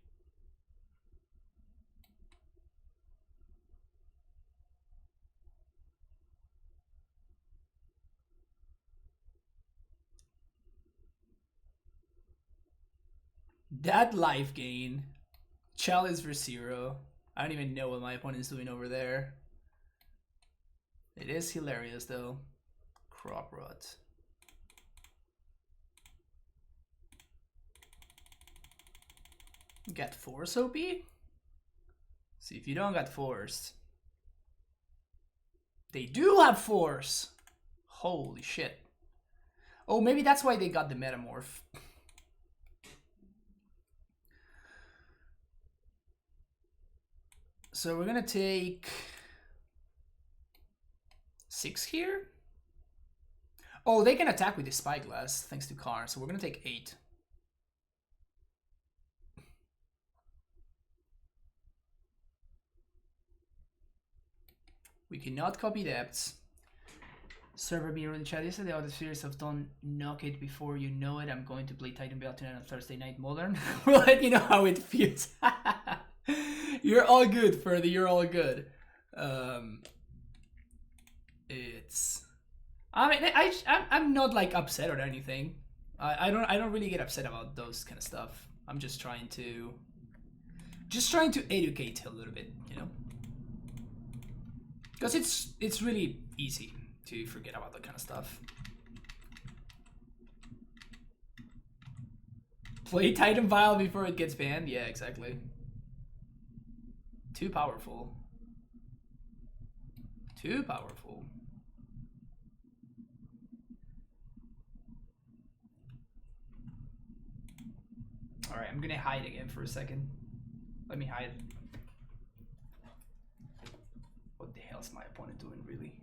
That life gain. Chalice for 0. I don't even know what my opponent's doing over there. It is hilarious though. Crop rot. Get force OP? See if you don't get forced. They do have force. Holy shit. Oh, maybe that's why they got the metamorph. So we're gonna take 6 here. Oh, they can attack with the Spyglass thanks to Karn, so we're gonna take 8. We cannot copy depths. Server mirror in the chat. Yesterday, all the series of don't knock it before you know it. I'm going to play Titan Belt tonight on Thursday Night Modern. We'll let you know how it feels. You're all good, Ferdy. You're all good. It's. I mean, I'm not like upset or anything. I don't really get upset about those kind of stuff. I'm just trying to educate a little bit, you know. Because it's really easy to forget about that kind of stuff. Play Titan Vial before it gets banned? Yeah, exactly. Too powerful. Too powerful. Alright, I'm gonna hide again for a second. Let me hide. What the hell's my opponent doing, really?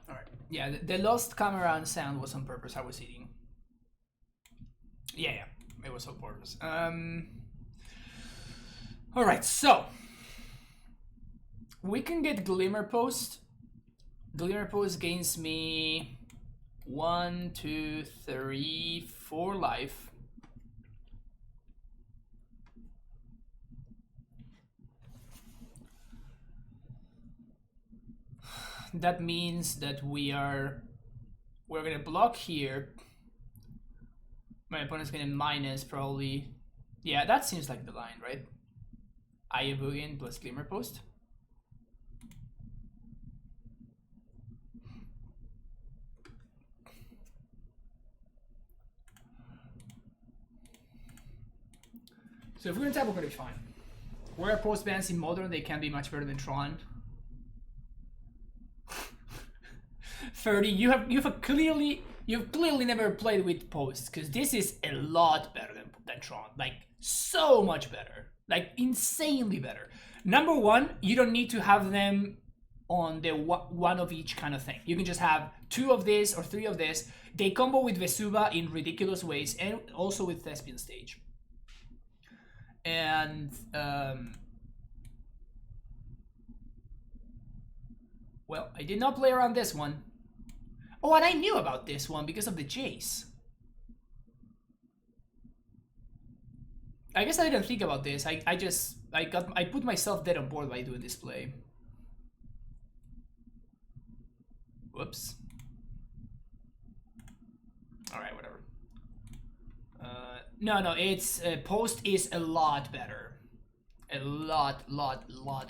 Alright. Yeah, the lost camera and sound was on purpose. I was eating. Yeah, it was on purpose. Alright, so we can get Glimmer Post. Glimmer Post gains me 1, 2, 3, 4 life. That means that we're gonna block here. My opponent's gonna minus probably. Yeah, that seems like the line, right? Aya Boogian plus Glimmer Post. So if we're gonna tap, we're gonna be fine. Where post bans in Modern, they can be much better than Tron. 30, you've clearly never played with posts, because this is a lot better than Tron. Like, so much better. Like, insanely better. Number one, you don't need to have them on the one of each kind of thing. You can just have 2 of this or 3 of this. They combo with Vesuva in ridiculous ways, and also with Thespian Stage. And Well, I did not play around this one. Oh, and I knew about this one because of the Jace. I guess I didn't think about this. I put myself dead on board by doing this play. Whoops. Alright, whatever. No, it's Post is a lot better. A lot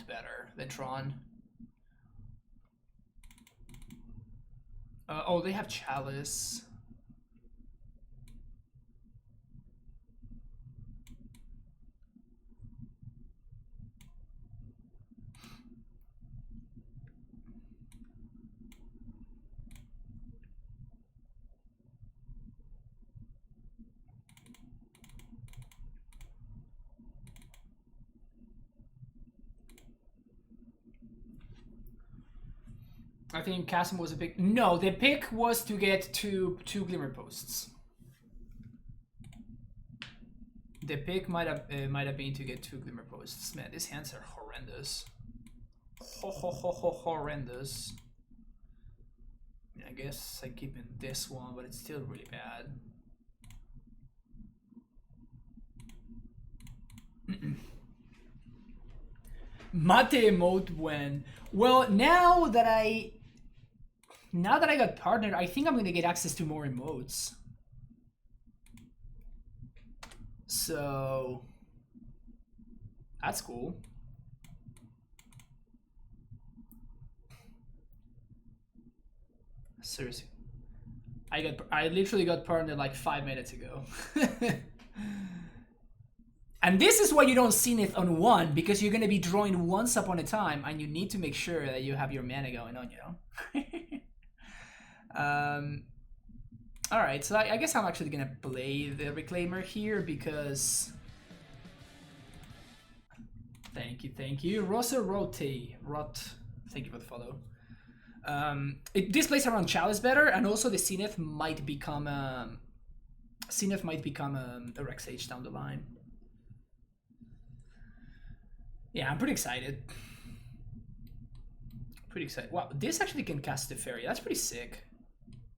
better than Tron. Oh, they have Chalice. I think Chasm was a pick. No, the pick was to get two Glimmer Posts. The pick might have been to get 2 Glimmer Posts. Man, these hands are horrendous. Horrendous. I guess I keep in this one, but it's still really bad. Mate emote when. Well, now that I got partnered, I think I'm gonna get access to more emotes. So that's cool. Seriously, I literally got partnered like 5 minutes ago. And this is why you don't Zenith on 1, because you're gonna be drawing once upon a time, and you need to make sure that you have your mana going on, you know. Alright, so I guess I'm actually gonna play the Reclaimer here because... Thank you. Rosa Rote. Thank you for the follow. This plays around Chalice better, and also the Zenith might become a Rex Age down the line. Yeah, I'm pretty excited. Wow, this actually can cast the Fairy. That's pretty sick.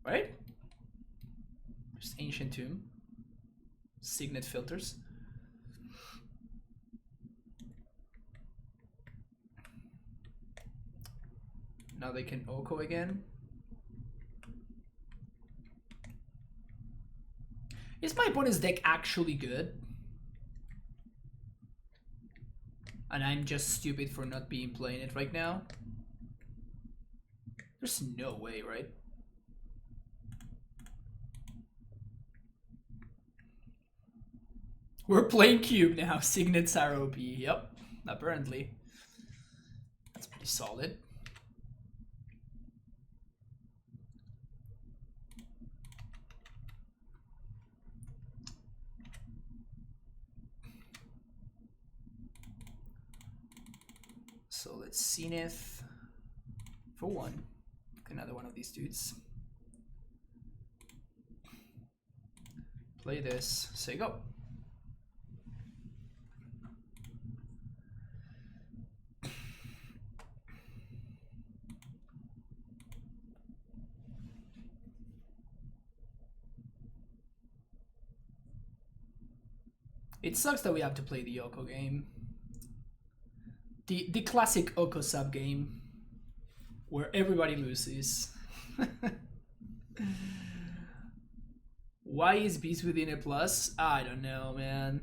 Right? Just Ancient Tomb. Signet filters. Now they can Oko again. Is my opponent's deck actually good? And I'm just stupid for not being playing it right now? There's no way, right? We're playing Cube now. Signets are OP. Yep, apparently. That's pretty solid. So let's Zenith for 1. Another one of these dudes. Play this. Say go. It sucks that we have to play the Oko game. The classic Oko sub game where everybody loses. Why is Beast Within a plus? I don't know, man.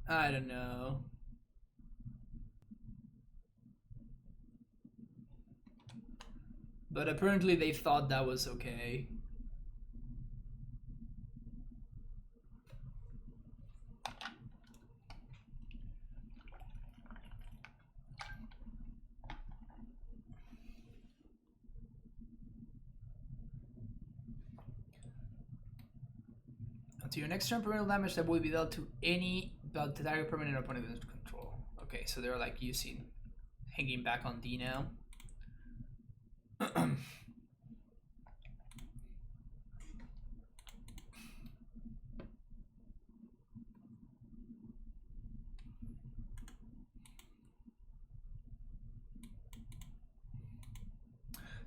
I don't know. But apparently they thought that was okay. To your next turn, permanent damage that will be dealt to any but the target permanent opponent under control. Okay, so they're like using hanging back on D now.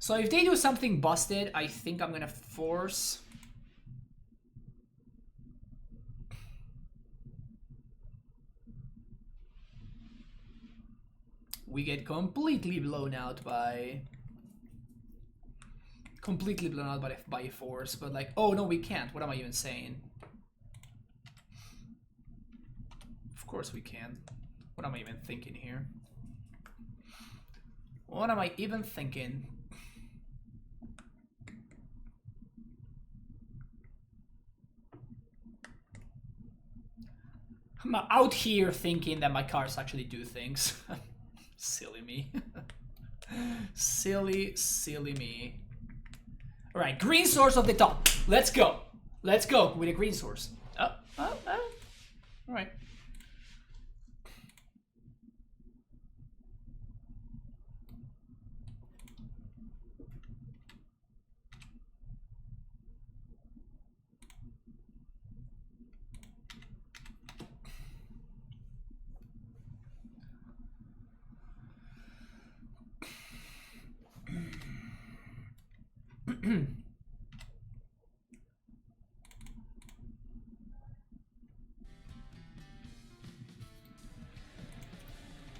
So if they do something busted, I think I'm gonna force. We get completely blown out by a force, but like, oh no, we can't. What am I even saying? Of course we can. What am I even thinking here? What am I even thinking? I'm out here thinking that my cards actually do things. Silly me. silly me. Alright, green source of the top. Let's go. Let's go with a green source. Alright.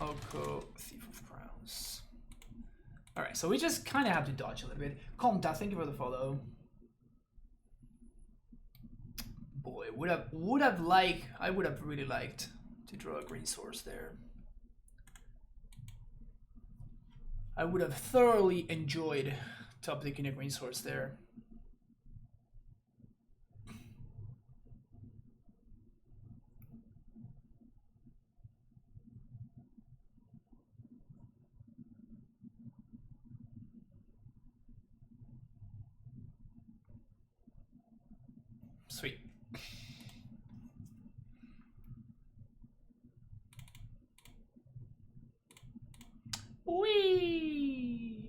Oko, Thief of Crowns. Alright, so we just kind of have to dodge a little bit. Comta, thank you for the follow. Boy, I would have really liked to draw a green source there. I would have thoroughly enjoyed top decking a green source there. Sweet. Whee!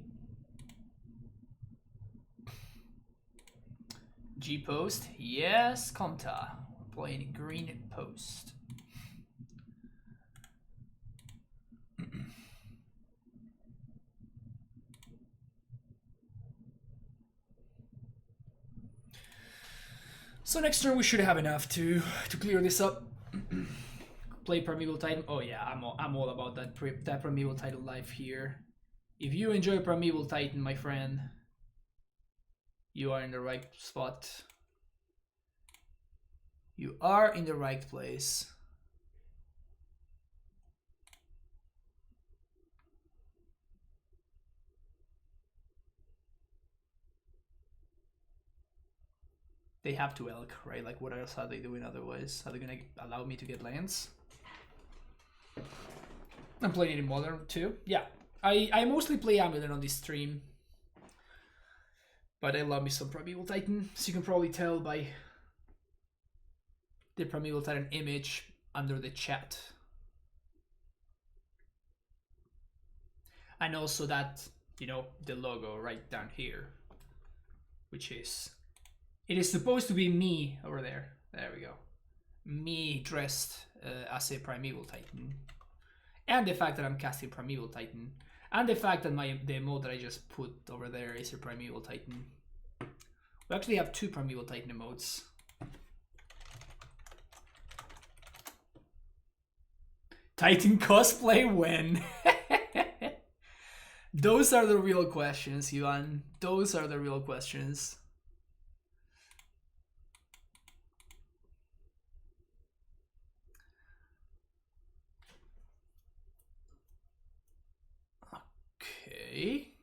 G post, yes, Comta. We're playing green post. So next turn we should have enough to clear this up. Play Primeval Titan. Oh yeah, I'm all about that Primeval Titan life here. If you enjoy Primeval Titan, my friend, you are in the right spot. You are in the right place. They have to elk, right? Like, what else are they doing otherwise? Are they gonna allow me to get lands? I'm playing it in Modern too. Yeah, I mostly play Amulet on this stream. But I love me some Primeval Titan. So you can probably tell by the Primeval Titan image under the chat. And also that, you know, the logo right down here. Which is... It is supposed to be me over there. There we go. Me dressed as a Primeval Titan. And the fact that I'm casting Primeval Titan. And the fact that the emote that I just put over there is a Primeval Titan. We actually have two Primeval Titan emotes. Titan cosplay when? Those are the real questions, Yuan. Those are the real questions. Okay.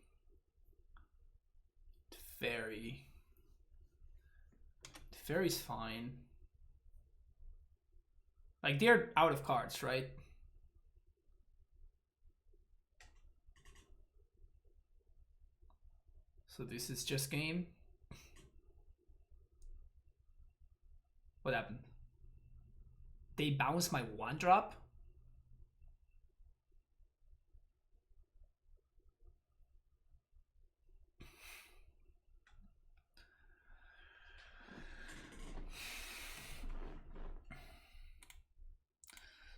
Fairy's fine. Like, they're out of cards, right? So this is just game. What happened? They bounced my 1-drop?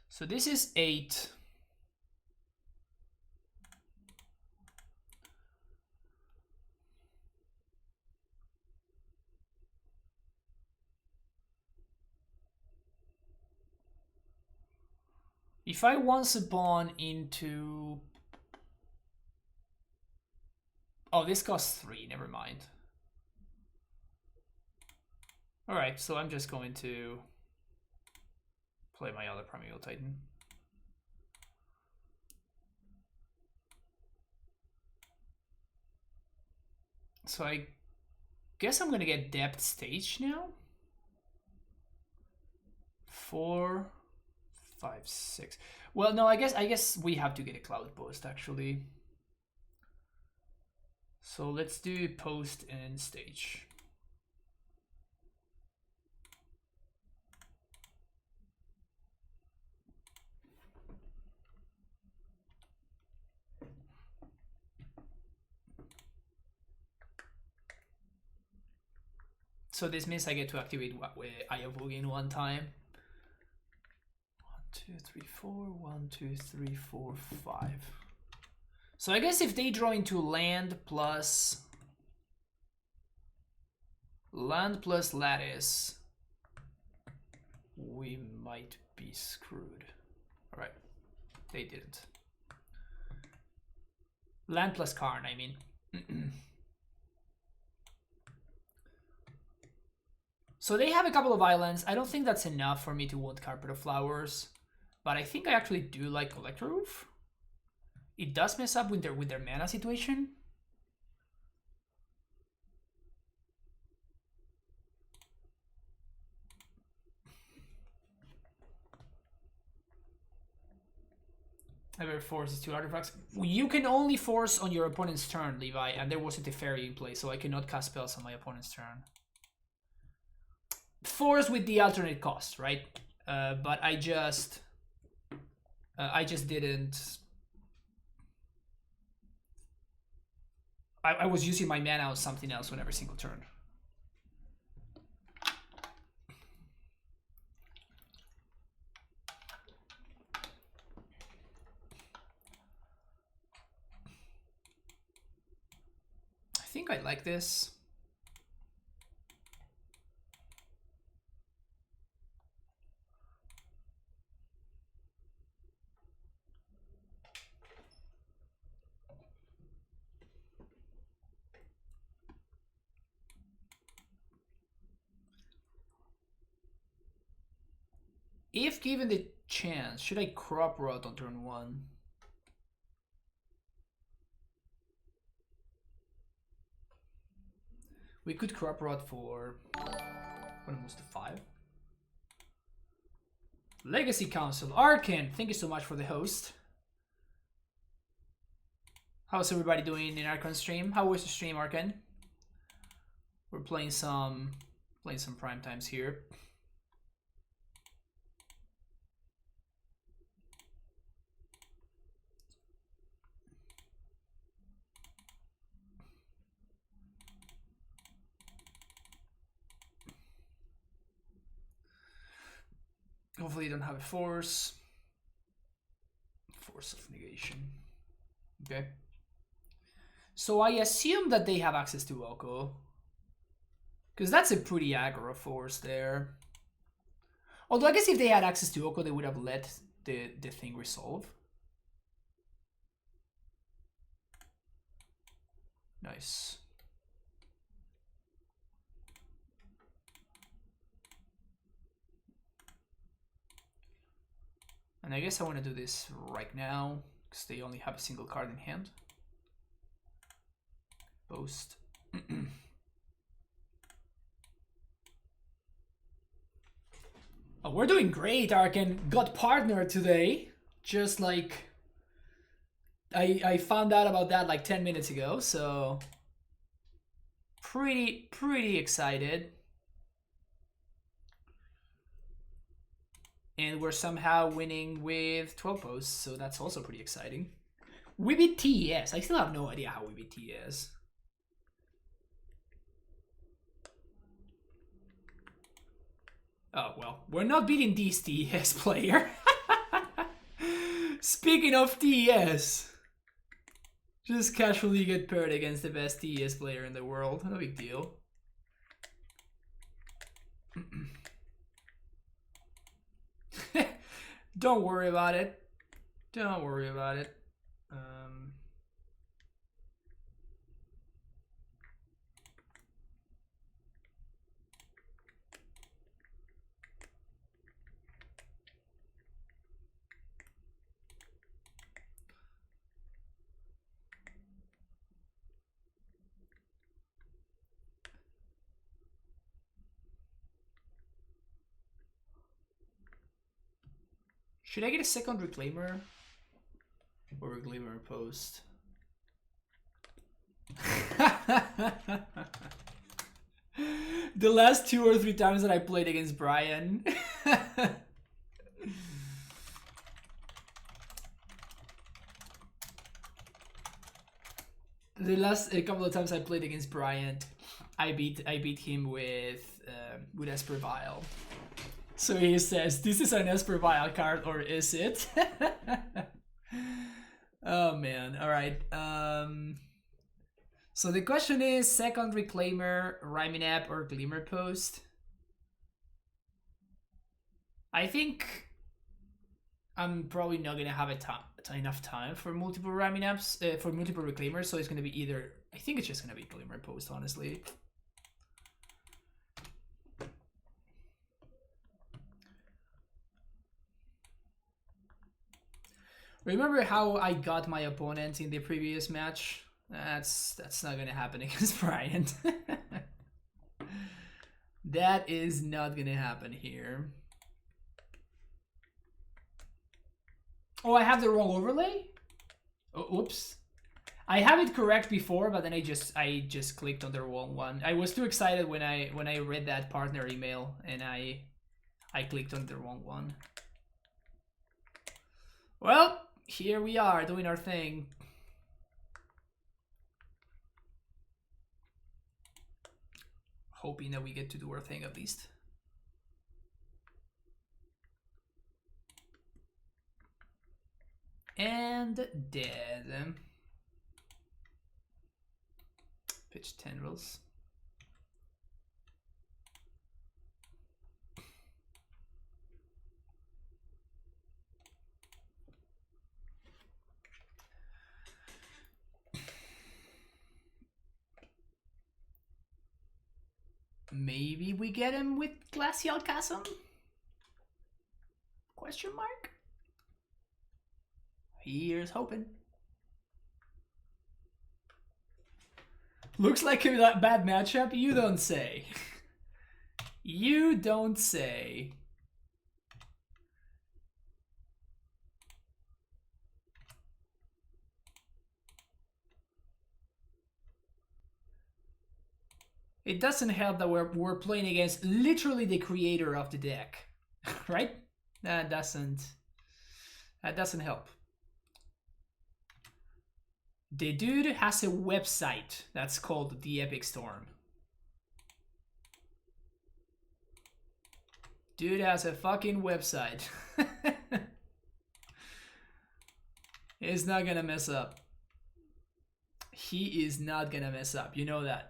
So this is 8. If I once a pawn into... Oh, this costs 3, never mind. Alright, so I'm just going to play my other Primeval Titan. So I guess I'm gonna get depth stage now. 4, 5, 6. Well, no, I guess we have to get a cloud post actually. So let's do post and stage. So this means I get to activate Ayavogi in one time. 1, 2, 3, 4. 1, 2, 3, 4, 5. So I guess if they draw into land plus lattice, we might be screwed. All right, they didn't. Land plus Karn, I mean. So they have a couple of islands. I don't think that's enough for me to want Carpet of Flowers, but I think I actually do like Collector Roof. It does mess up with their mana situation. Ever forces 2 artifacts. You can only force on your opponent's turn, Levi, and there wasn't a fairy in play, so I cannot cast spells on my opponent's turn. Force with the alternate cost, right? But I just didn't. I was using my mana on something else on every single turn. I think I like this. If given the chance, should I crop rot on turn 1? We could crop rot for when it moves to 5. Legacy Council, Arkan, thank you so much for the host. How's everybody doing in Arkan stream? How was the stream, Arkan? We're playing some prime times here. Hopefully you don't have a force. Force of negation. Okay. So I assume that they have access to Oko. Because that's a pretty aggro force there. Although I guess if they had access to Oko, they would have let the thing resolve. Nice. And I guess I want to do this right now, because they only have a single card in hand. Post. Oh, we're doing great, Arkan. Got partner today. Just like... I found out about that like 10 minutes ago, so... Pretty excited. And we're somehow winning with 12 posts, so that's also pretty exciting. We beat TES. I still have no idea how we beat TES. Oh, well, we're not beating this TES player. Speaking of TES, just casually get paired against the best TES player in the world. No big deal. Don't worry about it. Don't worry about it. Should I get a second Reclaimer? Or Reclaimer Post? The last 2 or 3 times that I played against Brian. The last couple of times I played against Brian, I beat him with Esper Vial. So he says, "This is an Esper Vial card, or is it?" Oh man! All right. So the question is: second Reclaimer, Rhyming App, or Glimmer Post? I think I'm probably not gonna have enough time for multiple Rhyming Apps, for multiple Reclaimers. So it's gonna be either. I think it's just gonna be Glimmer Post, honestly. Remember how I got my opponent in the previous match? That's not gonna happen against Brian. That is not gonna happen here. Oh, I have the wrong overlay? Oh, oops. I have it correct before, but then I just clicked on the wrong one. I was too excited when I read that partner email, and I clicked on the wrong one. Well, here we are doing our thing. Hoping that we get to do our thing at least. And dead. Pitch Tendrils. Maybe we get him with Glacial Chasm? Question mark? Here's hoping. Looks like a bad matchup? You don't say. You don't say. It doesn't help that we're playing against literally the creator of the deck, right? That doesn't help. The dude has a website that's called The Epic Storm. Dude has a fucking website. He's not gonna mess up. He is not gonna mess up. You know that.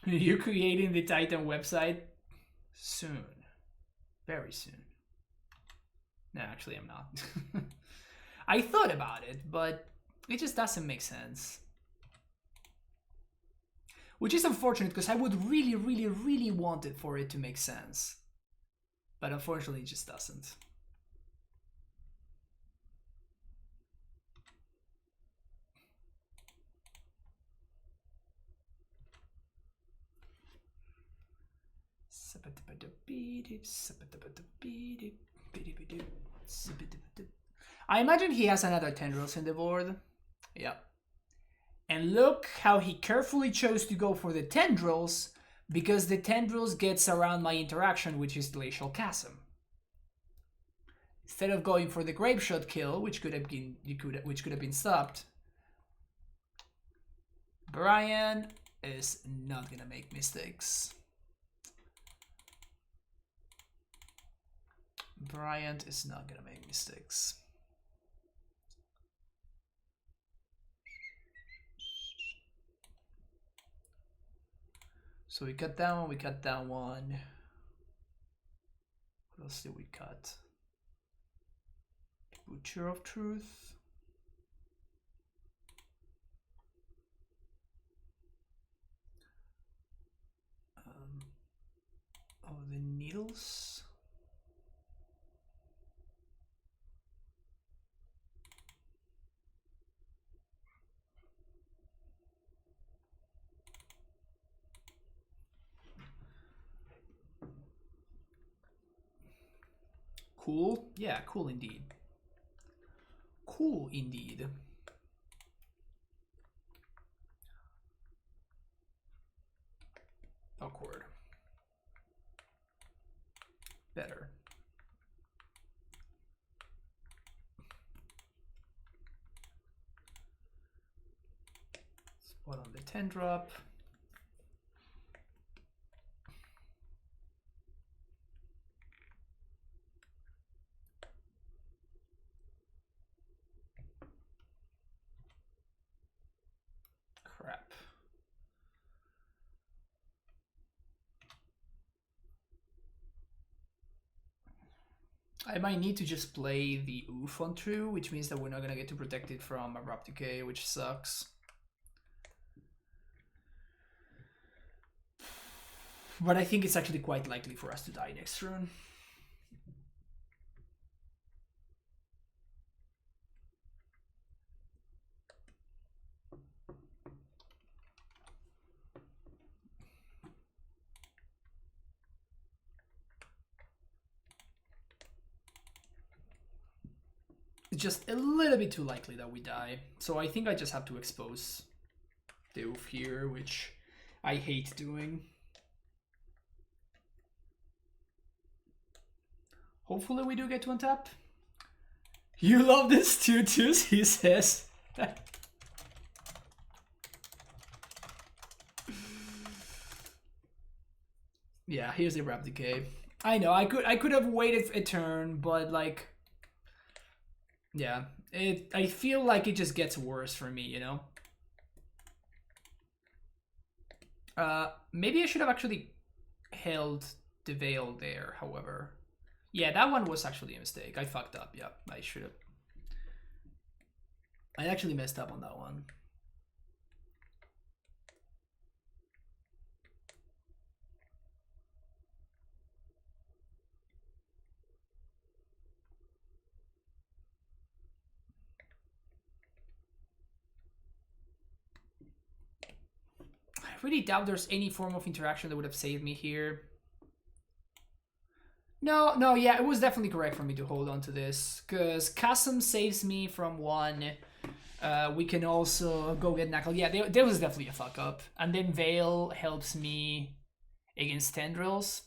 You're creating the Titan website? Soon. Very soon. No, actually I'm not. I thought about it, but it just doesn't make sense. Which is unfortunate, because I would really, really, really want it for it to make sense. But unfortunately it just doesn't. I imagine he has another Tendrils in the board. Yeah. And look how he carefully chose to go for the Tendrils, because the Tendrils gets around my interaction, which is Glacial Chasm. Instead of going for the Grape Shot kill, which could have been stopped, Brian is not gonna make mistakes. Bryant is not gonna make mistakes. So we cut that one, we cut that one. What else did we cut? Butcher of Truth. Oh, the needles. Cool. Yeah, cool indeed. Cool indeed. Awkward. Better. Spot on the 10 drop. Crap. I might need to just play the Oof on True, which means that we're not gonna get to protect it from Abrupt Decay, which sucks. But I think it's actually quite likely for us to die next turn. It's just a little bit too likely that we die. So I think I just have to expose the Oof here, which I hate doing. Hopefully we do get to untap. You love this too, he says. Yeah, here's the Abrupt Decay. I know, I could have waited a turn, but like, yeah, I feel like it just gets worse for me, you know? Maybe I should have actually held the Vial there, however. Yeah, that one was actually a mistake. I fucked up, yeah, I should have. I actually messed up on that one. I really doubt there's any form of interaction that would have saved me here. No, yeah, it was definitely correct for me to hold on to this, because Chasm saves me from one. We can also go get Knuckle. Yeah, there was definitely a fuck up. And then Vial helps me against Tendrils.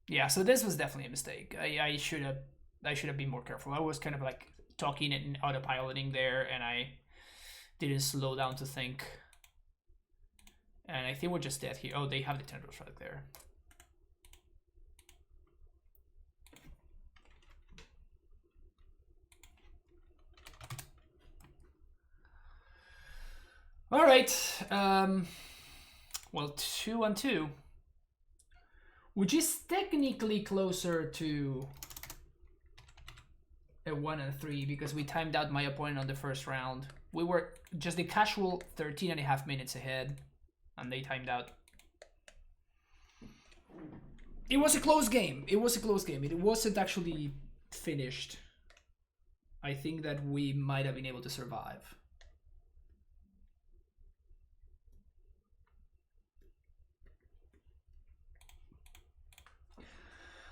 Yeah, so this was definitely a mistake. I should have been more careful. I was kind of like talking and autopiloting there, and I didn't slow down to think. And I think we're just dead here. Oh, they have the Tendrils right there. All right. Well, 2-2, which is technically closer to a 1-3 because we timed out my opponent on the first round. We were just the casual 13.5 minutes ahead, and they timed out. It was a close game. It wasn't actually finished. I think that we might have been able to survive.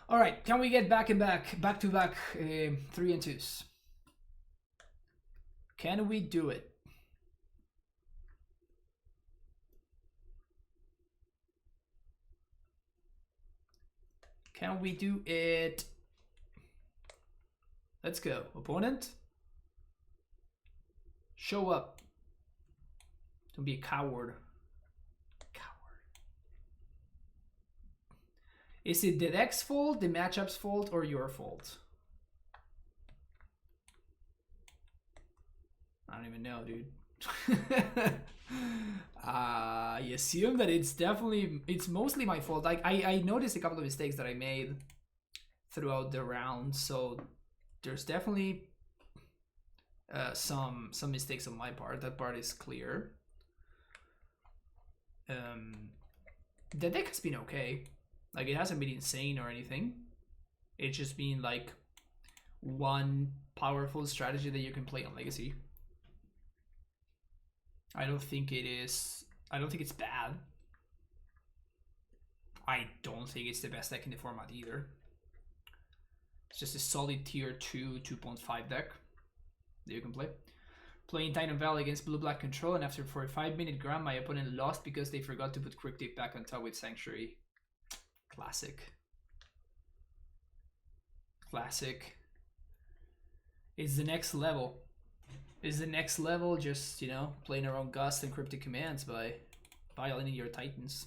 All right, can we get back to back 3-2s? Can we do it? Can we do it? Let's go. Opponent, show up. Don't be a coward. Is it the deck's fault, the matchup's fault, or your fault? I don't even know, dude. I assume that it's mostly my fault. Like I noticed a couple of mistakes that I made throughout the round, so there's definitely some mistakes on my part. That part is clear. The deck has been okay. Like, it hasn't been insane or anything. It's just been like one powerful strategy that you can play on Legacy. I don't think it's bad. I don't think it's the best deck in the format either. It's just a solid tier 2, 2.5 deck that you can play. Playing Titan Vial against blue-black control, and after for a 5-minute ground, my opponent lost because they forgot to put Cryptic back on top with Sanctuary. Classic. Classic. It's the next level. It's the next level, just, you know, playing around Gust and Cryptic commands by violating your Titans.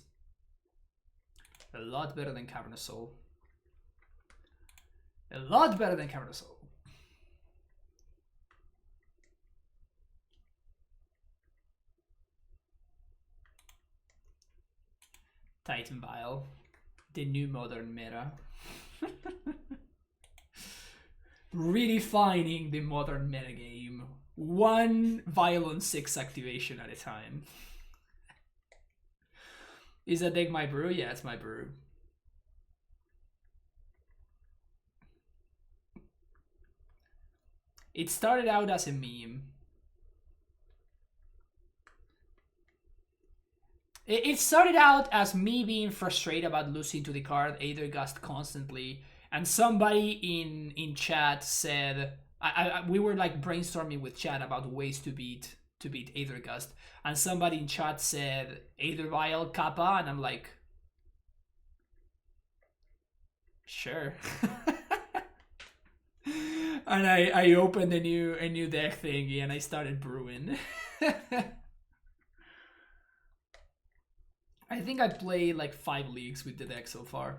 A lot better than Cavernous Soul. A lot better than Cavernous Soul. Titan Vial. The new modern meta. Redefining the modern metagame. One Vial on 6 activation at a time. Is that deck my brew? Yeah, it's my brew. It started out as a meme. It started out as me being frustrated about losing to the card Aethergust constantly, and somebody in chat said, we were like brainstorming with chat about ways to beat Aethergust, and somebody in chat said Aether Vial Kappa, and I'm like, sure. And I opened a new deck thingy and I started brewing. I think I played like 5 leagues with the deck so far.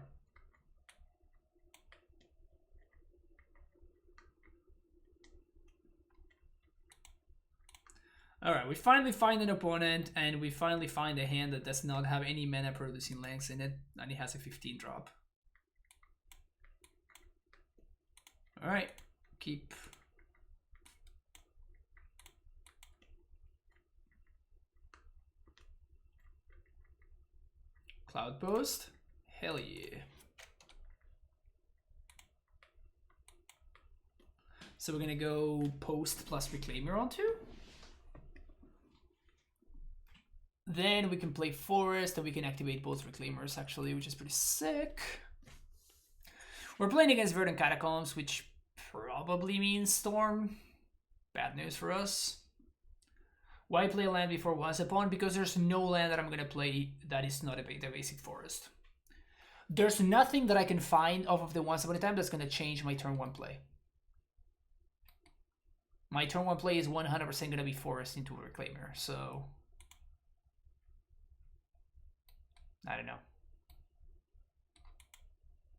Alright, we finally find an opponent, and we finally find a hand that does not have any mana producing lands in it, and it has a 15 drop. Alright, keep. Cloudburst? Hell yeah. So we're gonna go post plus Reclaimer on 2. Then we can play Forest, and we can activate both Reclaimers actually, which is pretty sick. We're playing against Verdant Catacombs, which probably means Storm. Bad news for us. Why play a land before Once Upon? Because there's no land that I'm going to play that is not the basic Forest. There's nothing that I can find off of the Once Upon a Time that's going to change my turn 1 play. My turn 1 play is 100% going to be Forest into a Reclaimer, so I don't know.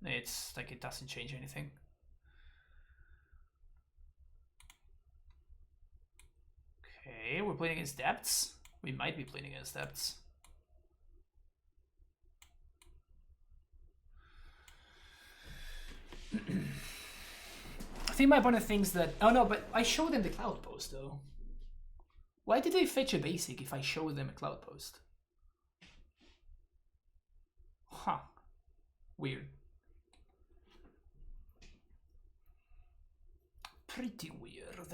It's like it doesn't change anything. Okay, we're playing against Depths. We might be playing against Depths. I think my opponent thinks that... Oh no, but I showed them the Cloud Post though. Why did they fetch a basic if I showed them a Cloud Post? Huh. Weird. Pretty weird.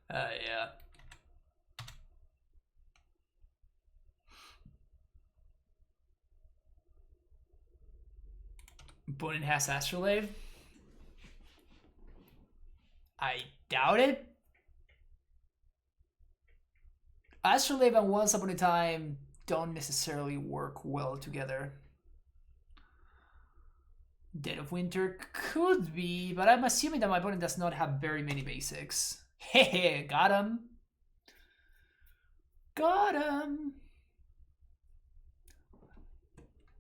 Yeah. Opponent has Astrolabe. I doubt it. Astrolabe and Once Upon a Time don't necessarily work well together. Dead of Winter could be, but I'm assuming that my opponent does not have very many basics. Hehe, got him. Got him.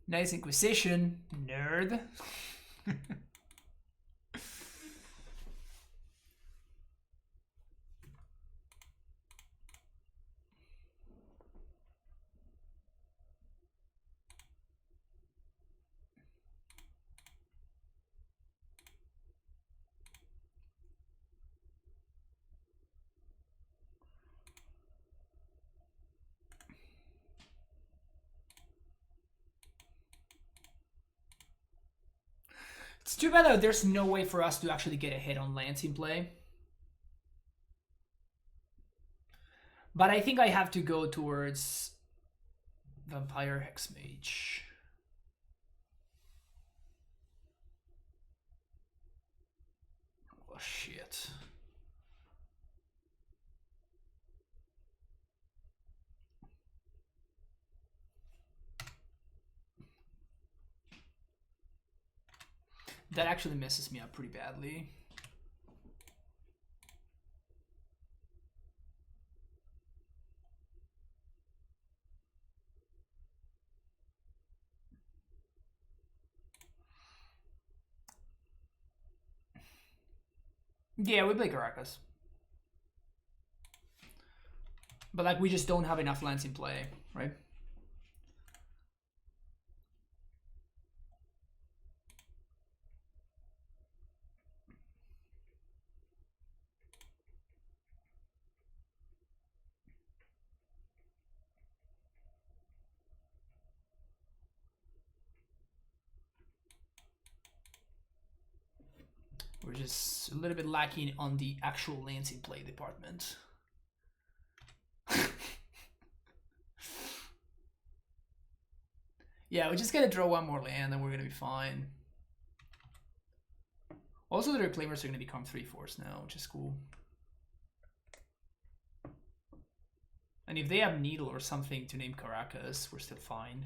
Nice Inquisition, nerd. It's too bad that there's no way for us to actually get a hit on lands in play. But I think I have to go towards Vampire Hexmage. Oh shit. That actually messes me up pretty badly. Yeah, we play Caracas. But like we just don't have enough lands in play, right? We're just a little bit lacking on the actual lands in play department. Yeah, we just gotta draw one more land and we're gonna be fine. Also, the Reclaimers are gonna become 3/4 now, which is cool. And if they have Needle or something to name Caracas, we're still fine.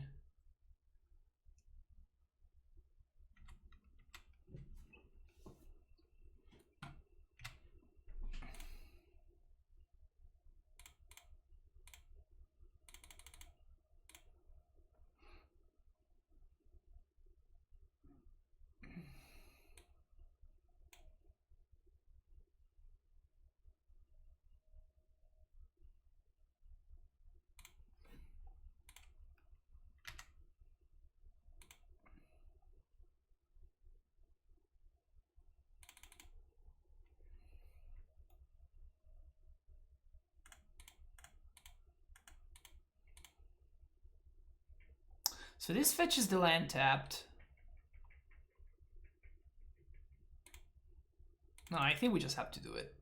So this fetches the land tapped. No, I think we just have to do it.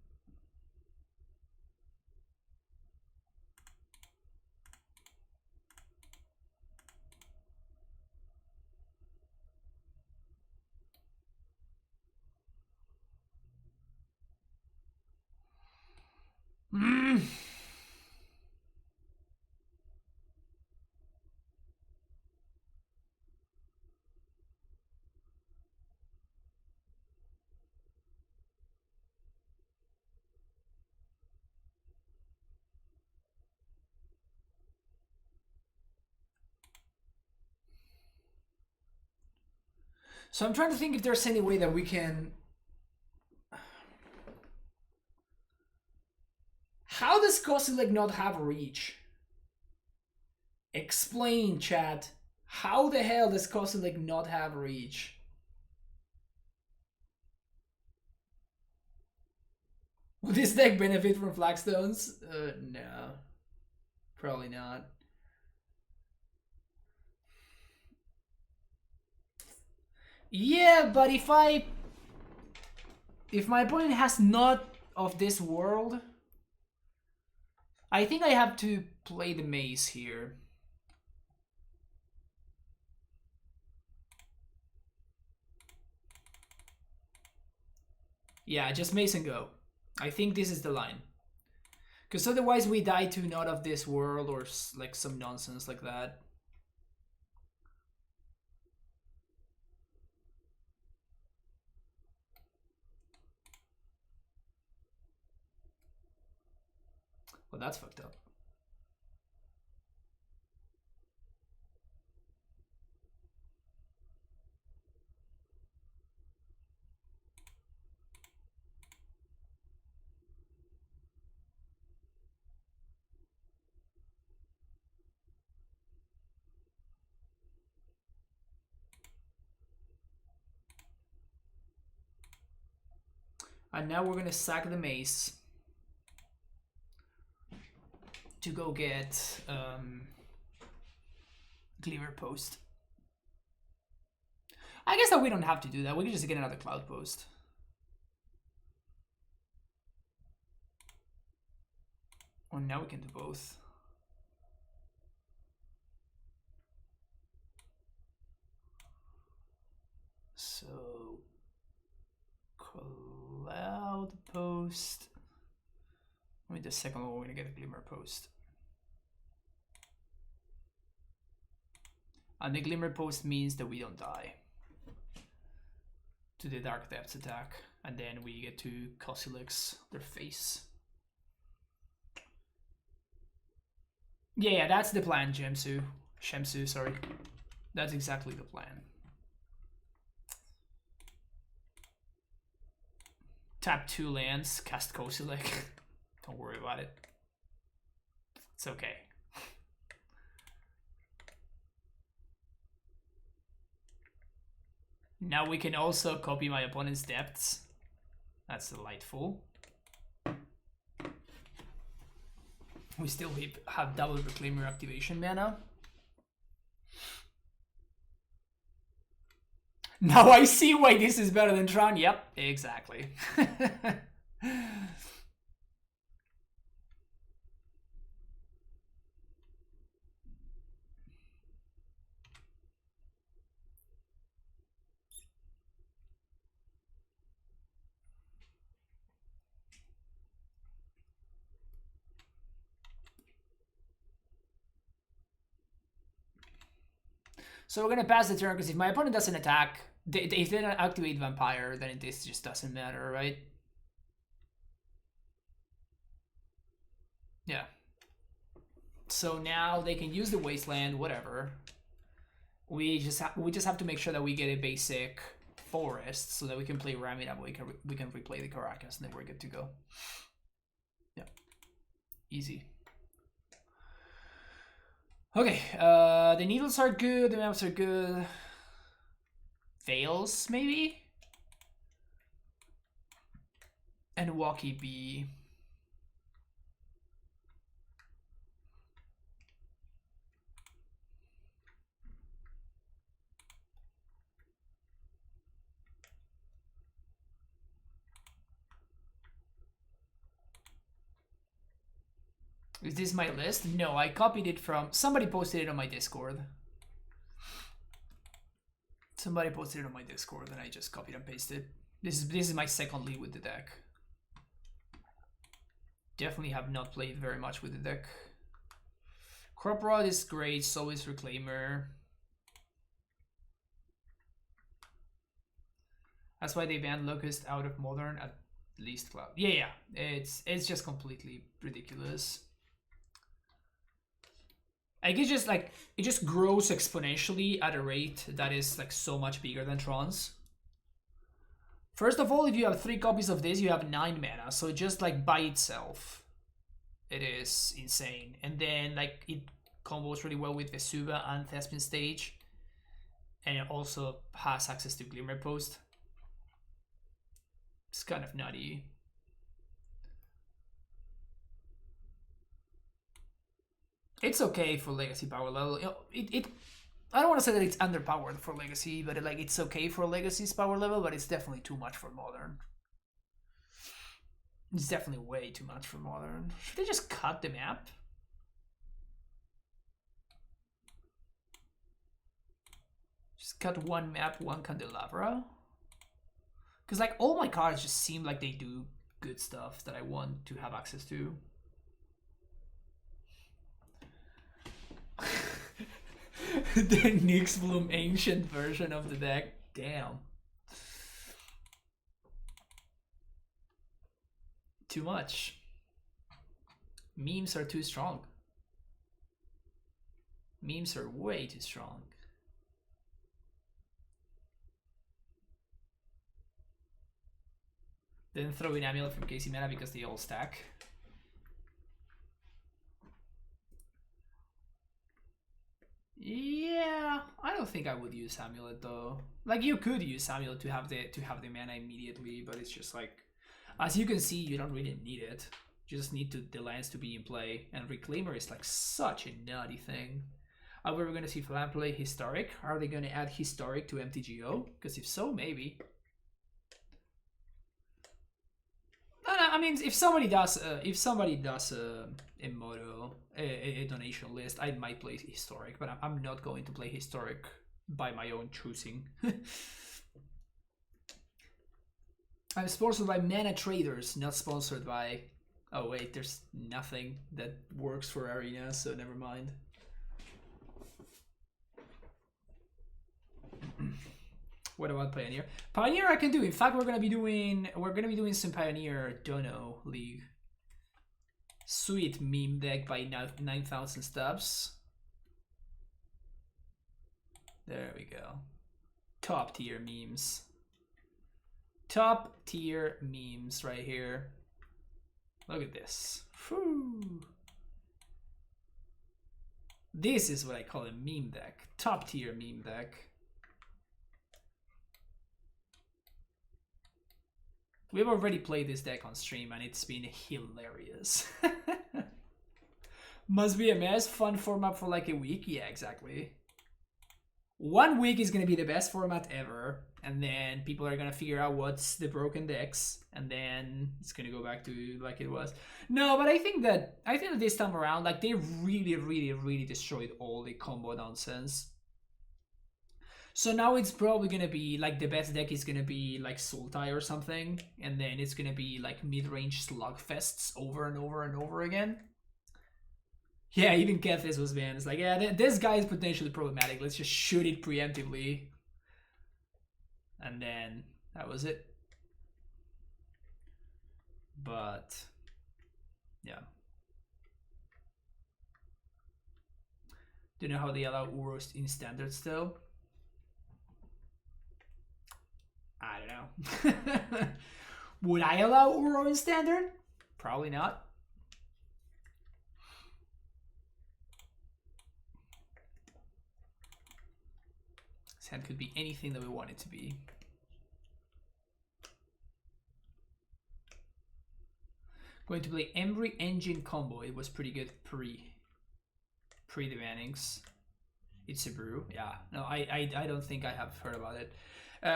So I'm trying to think if there's any way that we can... How does Kozilek not have reach? Explain, chat. How the hell does Kozilek not have reach? Will this deck benefit from Flagstones? No. Probably not. Yeah, but if my opponent has not of this world, I think I have to play the maze here. Yeah, just maze and go. I think this is the line. Because otherwise we die to not of this world or like some nonsense like that. Well, that's fucked up. And now we're gonna sack the mace to go get Glimmer Post. I guess that we don't have to do that. We can just get another Cloud Post. Or now we can do both. So Cloud Post. Wait, the second one we're gonna get a Glimmer Post. And the Glimmer Post means that we don't die to the Dark Depths attack, and then we get to Kozilek's their face. Yeah, that's the plan, Shemsu, sorry. That's exactly the plan. Tap 2 lands, cast Kozilek. Don't worry about it. It's okay. Now we can also copy my opponent's depths. That's delightful. We still have double Reclaimer activation mana. Now I see why this is better than Tron. Yep, exactly. So we're gonna pass the turn because if my opponent doesn't attack, if they don't activate Vampire, then this just doesn't matter, right? Yeah. So now they can use the Wasteland, whatever. We just have to make sure that we get a basic forest so that we can play Ramida, we can replay the Caracas, and then we're good to go. Yeah. Easy. Okay, the needles are good, the maps are good. Veils, maybe? And Walkie Bee. Is this my list? No, I copied it from... Somebody posted it on my Discord. Somebody posted it on my Discord and I just copied and pasted. This is my second lead with the deck. Definitely have not played very much with the deck. Crop Rod is great, so is Reclaimer. That's why they banned Locust out of Modern, at least Cloud. Yeah, it's just completely ridiculous. Like it's just like it just grows exponentially at a rate that is like so much bigger than Tron's. First of all, if you have 3 copies of this, you have 9 mana, so just like by itself, it is insane. And then like it combos really well with Vesuva and Thespin Stage, and it also has access to Glimmer Post. It's kind of nutty. It's okay for Legacy power level. You know, I don't want to say that it's underpowered for Legacy, but it's okay for Legacy's power level, but it's definitely too much for Modern. It's definitely way too much for Modern. Should they just cut the map? Just cut one map, one Candelabra? Because like all my cards just seem like they do good stuff that I want to have access to. The Nyx Bloom Ancient version of the deck. Damn. Too much. Memes are too strong. Memes are way too strong. Then throw in Amulet from Casey Mana because they all stack. Yeah, I don't think I would use Amulet though. Like you could use Amulet to have the mana immediately, but it's just like As you can see, you don't really need it. You just need the lands to be in play, and Reclaimer is like such a nutty thing. Are we going to see Flan play Historic? Are they going to add Historic to MTGO? Because if so, maybe. No, I mean, if somebody does a moto, a donation list, I might play Historic, but I'm not going to play Historic by my own choosing. I'm sponsored by Mana Traders, not sponsored by... Oh wait, there's nothing that works for Arena, so never mind. What about Pioneer? Pioneer I can do. In fact, we're gonna be doing some Pioneer Dono League. Sweet meme deck by 9,000 stubs. There we go. Top tier memes. Top tier memes right here. Look at this. Whew. This is what I call a meme deck. Top tier meme deck. We've already played this deck on stream and it's been hilarious. Must be a mess. Fun format for like a week. Yeah, exactly. 1 week is going to be the best format ever. And then people are going to figure out what's the broken decks. And then it's going to go back to like it was. No, but I think that this time around, like they really destroyed all the combo nonsense. So now it's probably going to be like the best deck is going to be like Sultai or something. And then it's going to be like mid-range slugfests over and over and over again. Yeah, even Kefis was banned. It's like, yeah, this guy is potentially problematic. Let's just shoot it preemptively. And then that was it. But yeah. Do you know how they allow Uros in standard still? I don't know. Would I allow Uro in standard? Probably not. This hand could be anything that we want it to be. Going to play Embry Engine combo. It was pretty good pre the bannings. It's a brew. Yeah. No, I don't think I have heard about it.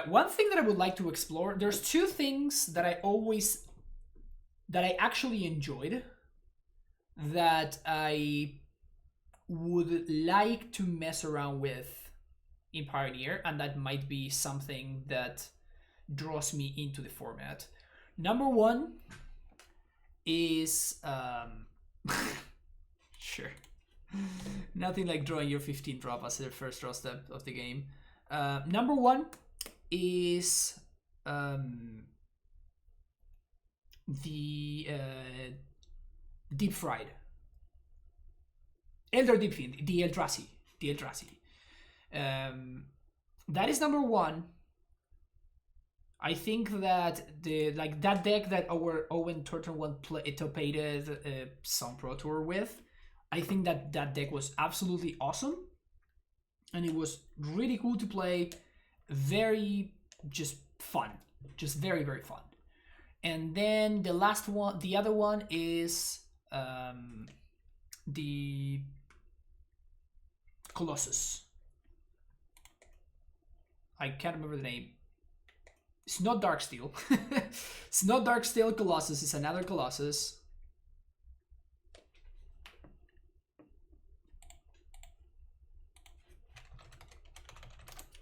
One thing that I would like to explore, there's two things that I actually enjoyed that I would like to mess around with in Pioneer, and that might be something that draws me into the format. Number one is sure, nothing like drawing your 15 drop as the first draw step of the game. Number one is the deep fried Elder Deep Fiend, the Eldrazi. That is number one. I think that that deck that our Owen Turtle one topated some Pro Tour with, I think that deck was absolutely awesome, and it was really cool to play. Very just fun, just very fun. And then the last one, the other one is the Colossus. I can't remember the name. It's not Darksteel. It's not Darksteel Colossus. It's another Colossus.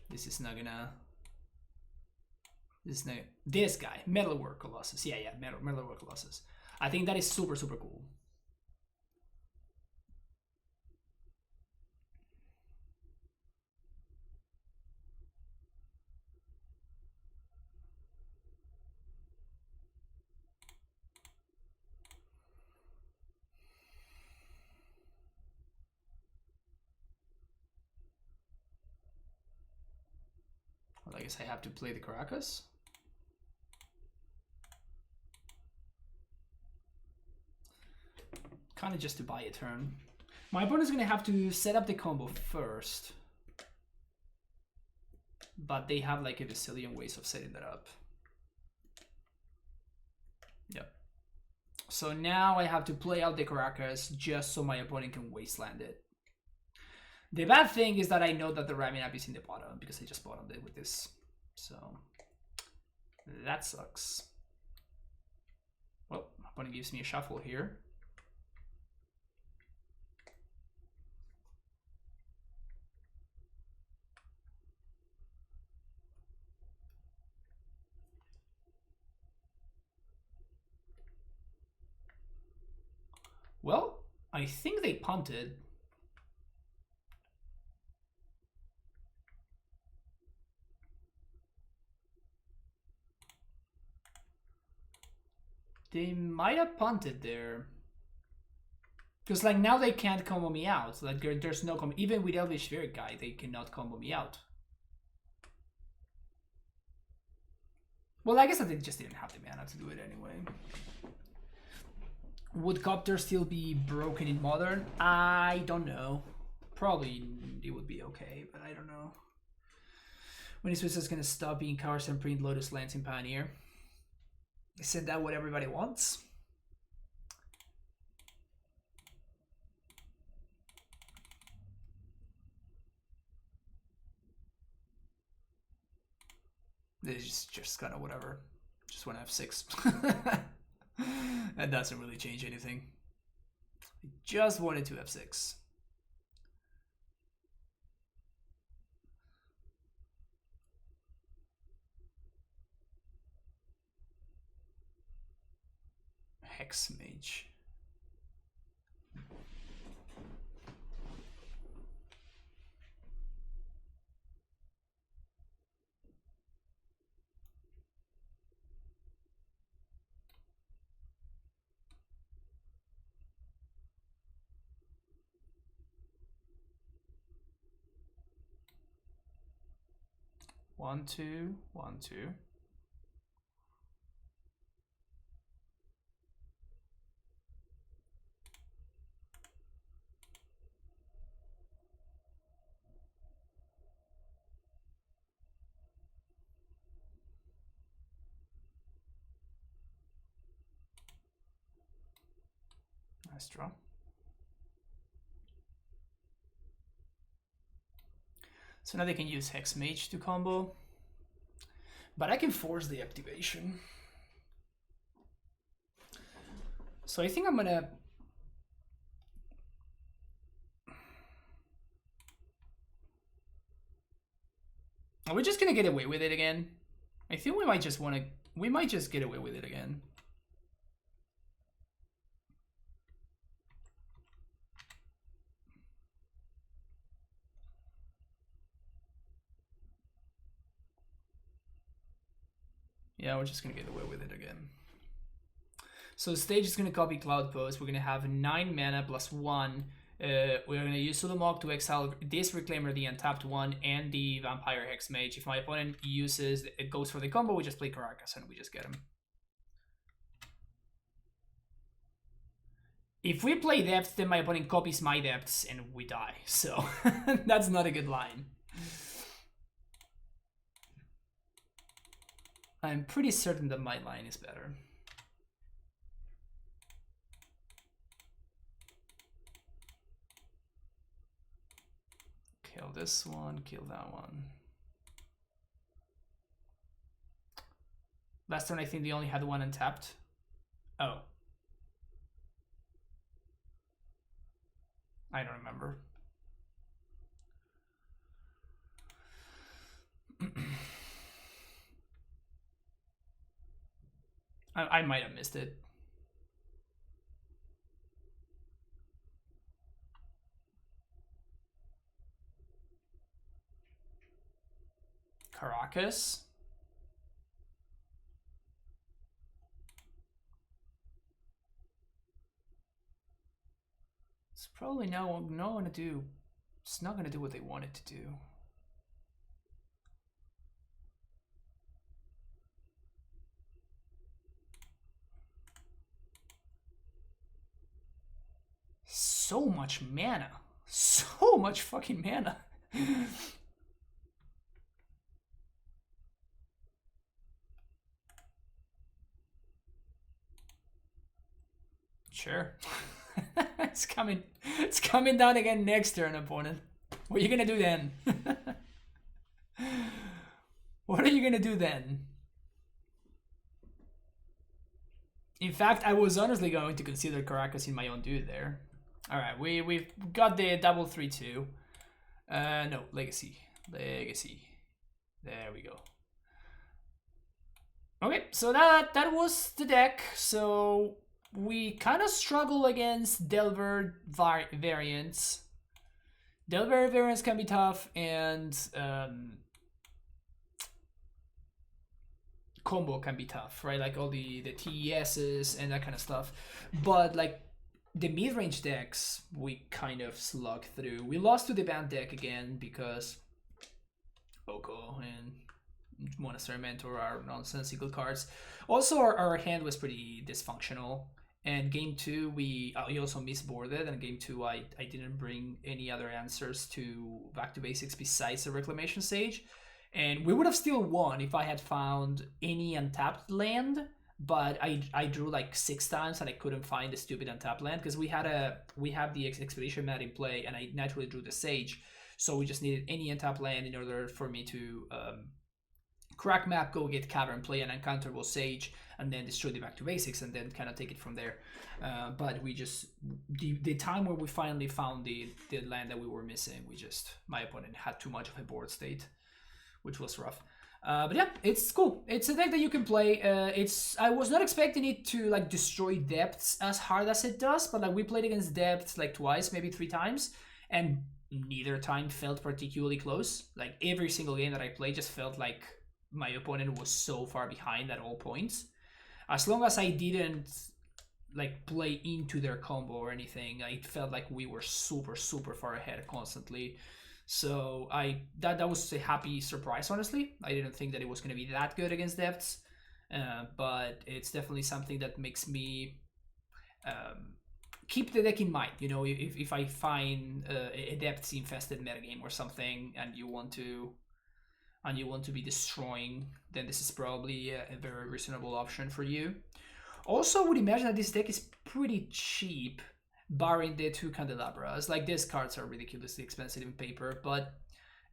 This is not gonna... This guy. Metalwork Colossus. Yeah, Metalwork Colossus. I think that is super cool. Well, I guess I have to play the Caracas. Kind of just to buy a turn. My opponent's gonna have to set up the combo first. But they have like a bazillion ways of setting that up. Yep. So now I have to play out the Caracas just so my opponent can wasteland it. The bad thing is that I know that the ramming up is in the bottom because I just bottomed it with this. So that sucks. Well, my opponent gives me a shuffle here. Well, I think they punted. They might have punted there. Because like now they can't combo me out. Like there's no combo. Even with Elvish Spirit Guy, they cannot combo me out. Well, I guess that they just didn't have the mana to do it anyway. Would Copter still be broken in Modern? I don't know. Probably it would be okay, but I don't know. When is Wizards gonna stop being cowards and print Lotus Lands in Pioneer? Isn't that what everybody wants? It's just kind of whatever. Just want to have 6. That doesn't really change anything. I just wanted to have 6. Hex Mage. One, two, 1, 2. Nice draw. So now they can use Hex Mage to combo. But I can force the activation. So I think I'm gonna... Are we just gonna get away with it again? I think we might just wanna... We might just get away with it again. Yeah, we're just gonna get away with it again. So the stage is gonna copy Cloud Post. We're gonna have 9 mana plus 1. We're gonna use Sulamog to exile this Reclaimer, the untapped one, and the Vampire Hex Mage. If my opponent uses it goes for the combo, we just play Caracas and we just get him. If we play Depth, then my opponent copies my Depths and we die. So that's not a good line. I'm pretty certain that my line is better. Kill this one, kill that one. Last turn I think they only had one untapped. Oh. I don't remember. I might have missed it. Caracas. It's probably not gonna do. It's not gonna do what they want it to do. So much mana. So much fucking mana. Sure. It's coming down again next turn, opponent. What are you gonna do then? What are you gonna do then? In fact, I was honestly going to consider Caracas in my own dude there. Alright, we've got the double 3-2. No, Legacy. Legacy. There we go. Okay, so that was the deck. So we kind of struggle against Delver variants. Delver variants can be tough, and combo can be tough, right? Like all the TESs and that kind of stuff. But like the mid-range decks, we kind of slug through. We lost to the Bant deck again because Oko and Monastery Mentor are nonsensical cards. Also, our hand was pretty dysfunctional. And game 2, we also misboarded. And game 2, I didn't bring any other answers to Back to Basics besides the Reclamation Sage. And we would have still won if I had found any untapped land. But I drew like 6 times and I couldn't find the stupid untapped land because we have the Expedition mat in play, and I naturally drew the Sage. So we just needed any untapped land in order for me to crack map, go get Cavern, play an uncounterable Sage, and then destroy the Back to Basics, and then kind of take it from there. But we just, the time where we finally found the land that we were missing, my opponent had too much of a board state, which was rough. But yeah, it's cool. It's a deck that you can play. I was not expecting it to like destroy depths as hard as it does, but like we played against depth like twice, maybe 3 times, and neither time felt particularly close. Like every single game that I played just felt like my opponent was so far behind at all points. As long as I didn't like play into their combo or anything, it felt like we were super far ahead constantly. So that was a happy surprise, honestly. I didn't think that it was going to be that good against depths, but it's definitely something that makes me keep the deck in mind. You know, if I find a depths infested metagame or something, and you want to be destroying, then this is probably a very reasonable option for you. Also, I would imagine that this deck is pretty cheap, barring the 2 Candelabras. Like, these cards are ridiculously expensive in paper, but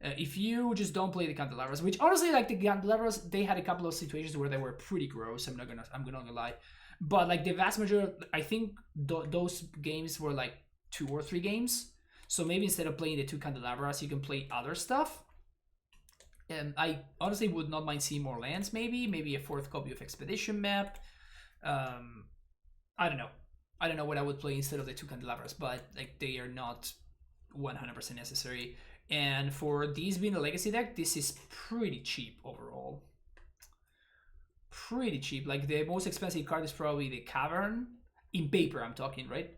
if you just don't play the Candelabras, which honestly, like the Candelabras, they had a couple of situations where they were pretty gross. I'm not gonna lie, but like the vast majority, I think those games were like 2 or 3 games. So maybe instead of playing the 2 Candelabras, you can play other stuff. And I honestly would not mind seeing more lands. Maybe a 4th copy of Expedition map. I don't know what I would play instead of the 2 Candelabras, but like they are not 100% necessary. And for these being a legacy deck, this is pretty cheap overall. Pretty cheap. Like the most expensive card is probably the Cavern. In paper, I'm talking, right?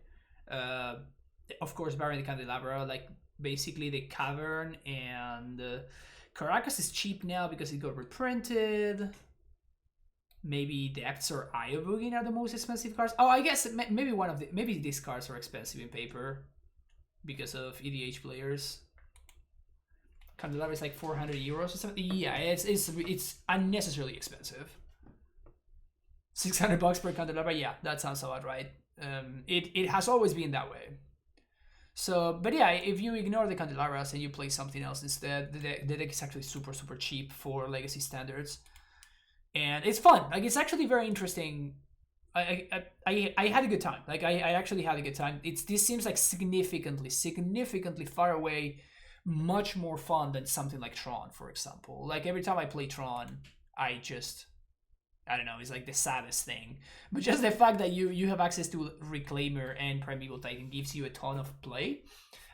Of course, barring the Candelabra, like basically the Cavern and Caracas is cheap now because it got reprinted. Maybe Depths or Io Boogie are the most expensive cards. Oh, I guess maybe these cards are expensive in paper because of EDH players. Candelabra is like 400 euros or something. Yeah, it's unnecessarily expensive. 600 bucks per Candelabra. Yeah, that sounds about right. It has always been that way. So, but yeah, if you ignore the Candelabras and you play something else instead, the deck is actually super cheap for legacy standards. And it's fun. Like, it's actually very interesting. I had a good time. Like, I actually had a good time. This seems like significantly far away, much more fun than something like Tron, for example. Like, every time I play Tron, I don't know, it's like the saddest thing. But just the fact that you have access to Reclaimer and Primeval Titan gives you a ton of play,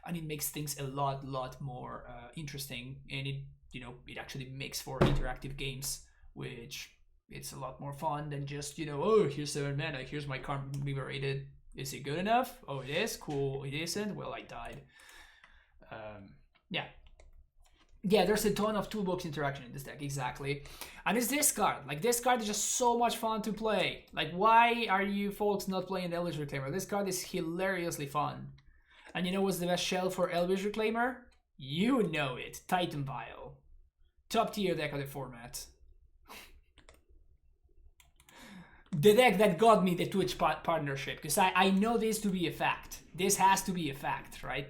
and it makes things a lot more interesting, and it actually makes for interactive games, which it's a lot more fun than just, oh, here's 7 mana, here's my card liberated. Is it good enough? Oh, it is? Cool. It isn't? Well, I died. Yeah, there's a ton of toolbox interaction in this deck, exactly. And it's this card. Like, this card is just so much fun to play. Like, why are you folks not playing the Elvish Reclaimer? This card is hilariously fun. And you know what's the best shell for Elvish Reclaimer? You know it. Titan Vial. Top tier deck of the format. the deck that got me the Twitch partnership, because I know this to be a fact. This has to be a fact, right?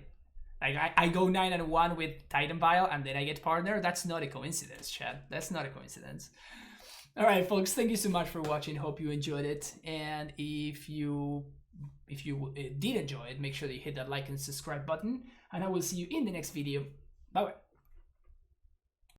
Like I go 9-1 with Titan Vial and then I get partner. That's not a coincidence, Chad. That's not a coincidence. All right, folks, thank you so much for watching. Hope you enjoyed it. And if you did enjoy it, make sure that you hit that like and subscribe button. And I will see you in the next video. Bye-bye.